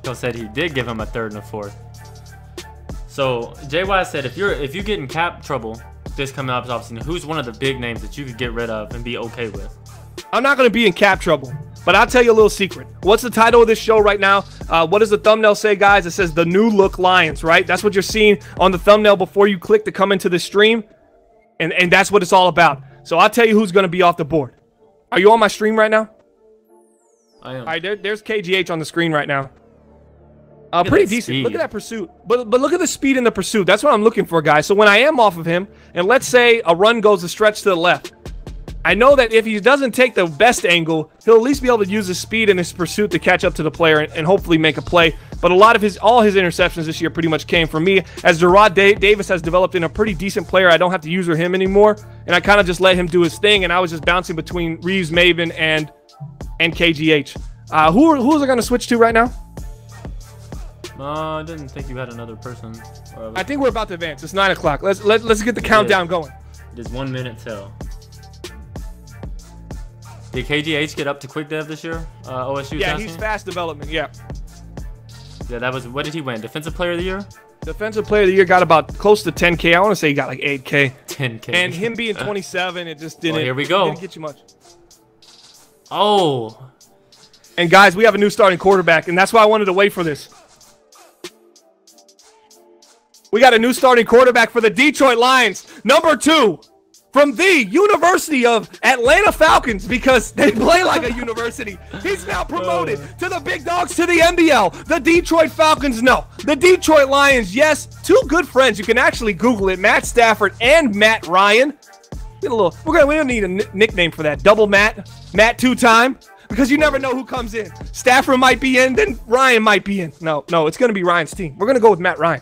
Joe said he did give him a 3rd and a 4th. So JY said if you get in cap trouble this coming up offseason, who's one of the big names that you could get rid of and be okay with? I'm not going to be in cap trouble, but I'll tell you a little secret. What's the title of this show right now? What does the thumbnail say, guys? It says the New Look Lions, right? That's what you're seeing on the thumbnail before you click to come into the stream, and that's what it's all about. So I'll tell you who's going to be off the board. Are you on my stream right now? I am. All right, there's KGH on the screen right now. Pretty decent. Speed. Look at that pursuit. But look at the speed in the pursuit. That's what I'm looking for, guys. So when I am off of him, and let's say a run goes a stretch to the left, I know that if he doesn't take the best angle, he'll at least be able to use his speed and his pursuit to catch up to the player and hopefully make a play. But all his interceptions this year pretty much came from me, as Gerard Davis has developed in a pretty decent player. I don't have to use him anymore, and I kind of just let him do his thing, and I was just bouncing between Reeves, Maven, and KGH. Who is I going to switch to right now? I didn't think you had another person. I think we're about to advance. It's 9 o'clock. Let's get the countdown going. It is 1 minute till. Did KGH get up to quick dev this year? OSU. Yeah, he's fast development. Yeah. Yeah, that was. What did he win? Defensive Player of the Year. Defensive Player of the Year got about close to 10K. I want to say he got like 8K. 10K. And him being 27, it just didn't. Here we go. Didn't get you much. Oh. And guys, we have a new starting quarterback, and that's why I wanted to wait for this. We got a new starting quarterback for the Detroit Lions, number 2, from the University of Atlanta Falcons, because they play like a university. He's now promoted to the big dogs, to the MBL. The Detroit Falcons, no. The Detroit Lions, yes. 2 good friends. You can actually Google it, Matt Stafford and Matt Ryan. Get a little. We don't need a nickname for that. Double Matt 2-time. Because you never know who comes in. Stafford might be in, then Ryan might be in. No, it's going to be Ryan's team. We're going to go with Matt Ryan.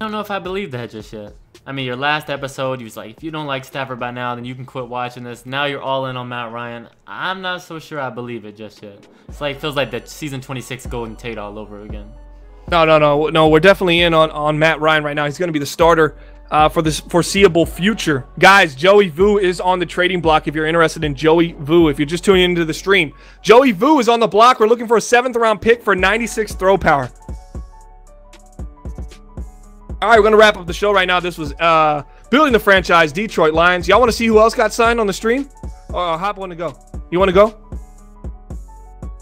I don't know if I believe that just yet. I mean, your last episode, you was like, if you don't like Stafford by now, then you can quit watching this. Now you're all in on Matt Ryan. I'm not so sure I believe it just yet. It's like, feels like the season 26 Golden Tate all over again. No. We're definitely in on Matt Ryan right now. He's going to be the starter for this foreseeable future. Guys, Joey Vu is on the trading block if you're interested in Joey Vu. If you're just tuning into the stream, Joey Vu is on the block. We're looking for a 7th round pick for 96 throw power. All right, we're going to wrap up the show right now. This was Building the Franchise, Detroit Lions. Y'all want to see who else got signed on the stream? Hop want to go. You want to go?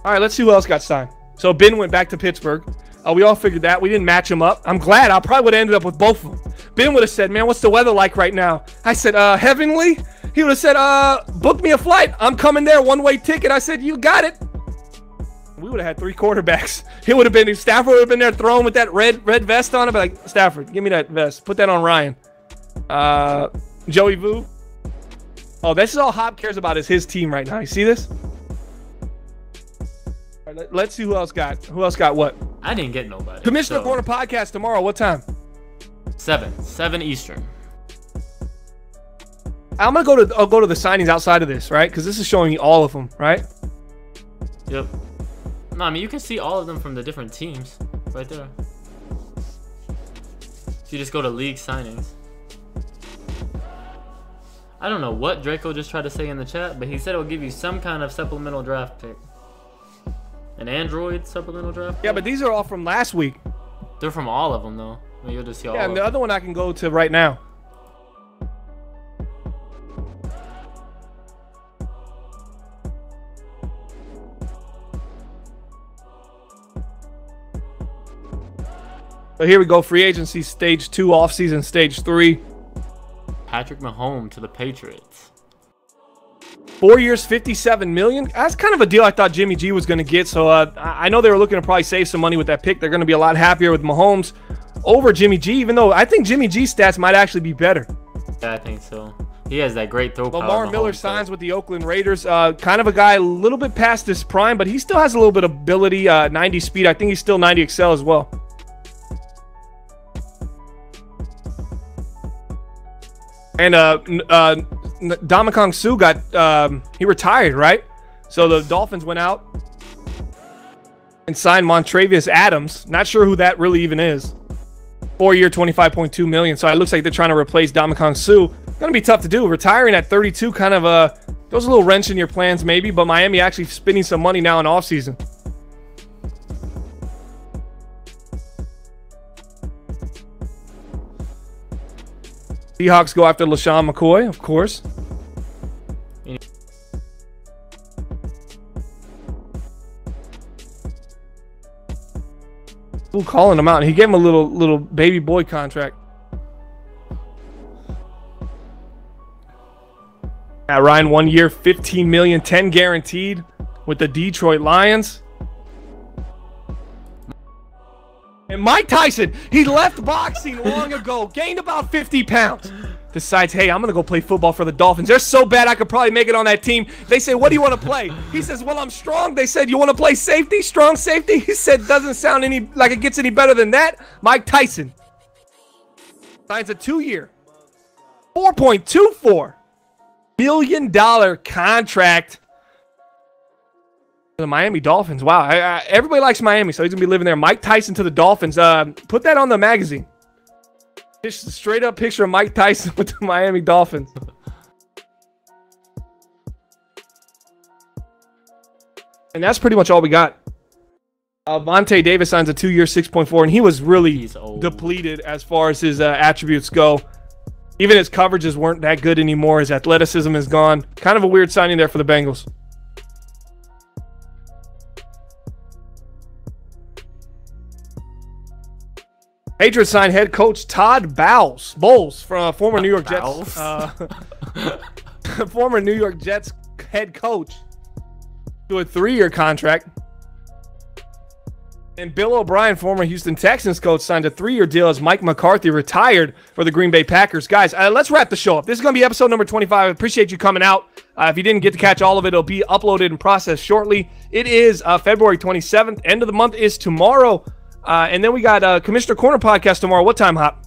All right, let's see who else got signed. So Ben went back to Pittsburgh. We all figured that. We didn't match him up. I'm glad. I probably would have ended up with both of them. Ben would have said, man, what's the weather like right now? I said, heavenly. He would have said, book me a flight. I'm coming there, one-way ticket. I said, you got it. We would have had 3 quarterbacks. It would have been, Stafford would have been there throwing with that red vest on. I'd be like, Stafford, give me that vest. Put that on Ryan. Joey Vu. Oh, this is all Hop cares about is his team right now. You see this? All right, let's see who else got what. I didn't get nobody. Commissioner Corner podcast tomorrow. What time? 7 Eastern. I'll go to the signings outside of this, right? Because this is showing me all of them, right? Yep. No, I mean, you can see all of them from the different teams right there. If you just go to league signings. I don't know what Draco just tried to say in the chat, but he said it will give you some kind of supplemental draft pick. An Android supplemental draft pick? Yeah, but these are all from last week. They're from all of them, though. I mean, you'll just see all of them. Yeah, and the other one I can go to right now. But here we go. Free agency stage 2, offseason stage 3. Patrick Mahomes to the Patriots. 4 years, $57 million. That's kind of a deal I thought Jimmy G was going to get. So I know they were looking to probably save some money with that pick. They're going to be a lot happier with Mahomes over Jimmy G, even though I think Jimmy G's stats might actually be better. Yeah, I think so. He has that great throw power. Lamar Miller signs with the Oakland Raiders. Kind of a guy a little bit past his prime, but he still has a little bit of ability. 90 speed. I think he's still 90 excel as well. And Ndamukong Suh got he retired, right? So the Dolphins went out and signed Montravius Adams. Not sure who that really even is. 4-year, $25.2 million. So it looks like they're trying to replace Ndamukong Suh. Gonna be tough to do. Retiring at 32 kind of throws a little wrench in your plans maybe, but Miami actually spending some money now in offseason. Seahawks go after LaShawn McCoy, of course. Who calling him out? He gave him a little baby boy contract. Matt Ryan, 1 year, $15 million, 10 guaranteed with the Detroit Lions. And Mike Tyson, he left boxing long ago, gained about 50 pounds. Decides, hey, I'm going to go play football for the Dolphins. They're so bad I could probably make it on that team. They say, what do you want to play? He says, well, I'm strong. They said, you want to play safety? Strong safety? He said, doesn't sound like it gets any better than that. Mike Tyson signs a 2-year, $4.24 million contract. The Miami Dolphins. Wow. Everybody likes Miami, so he's going to be living there. Mike Tyson to the Dolphins. Put that on the magazine. Just a straight up picture of Mike Tyson with the Miami Dolphins. And that's pretty much all we got. Vontae Davis signs a 2-year, $6.4, and he was really depleted as far as his attributes go. Even his coverages weren't that good anymore. His athleticism is gone. Kind of a weird signing there for the Bengals. Patriots signed head coach Todd Bowles from former New York Jets. Former New York Jets head coach to a 3-year contract. And Bill O'Brien, former Houston Texans coach, signed a 3-year deal as Mike McCarthy retired for the Green Bay Packers. Guys, let's wrap the show up. This is going to be episode number 25. I appreciate you coming out. If you didn't get to catch all of it, it'll be uploaded and processed shortly. It is February 27th. End of the month is tomorrow. And then we got Commissioner Corner podcast tomorrow. What time, Hop?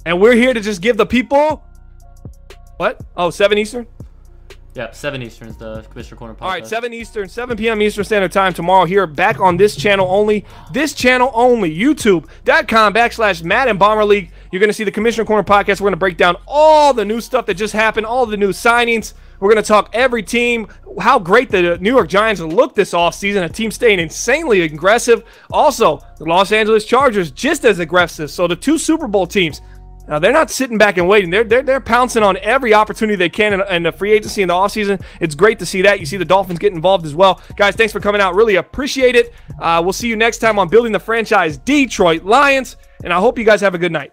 And we're here to just give the people... What? Oh, 7 Eastern? Yeah, 7 Eastern is the Commissioner Corner podcast. All right, 7 Eastern, 7 p.m. Eastern Standard Time tomorrow here, back on this channel only. This channel only, youtube.com/Madden Bomber League. You're going to see the Commissioner Corner podcast. We're going to break down all the new stuff that just happened, all the new signings. We're going to talk every team, how great the New York Giants look this offseason, a team staying insanely aggressive. Also, the Los Angeles Chargers just as aggressive. So the 2 Super Bowl teams, now they're not sitting back and waiting. They're pouncing on every opportunity they can in the free agency in the offseason. It's great to see that. You see the Dolphins get involved as well. Guys, thanks for coming out. Really appreciate it. We'll see you next time on Building the Franchise Detroit Lions, and I hope you guys have a good night.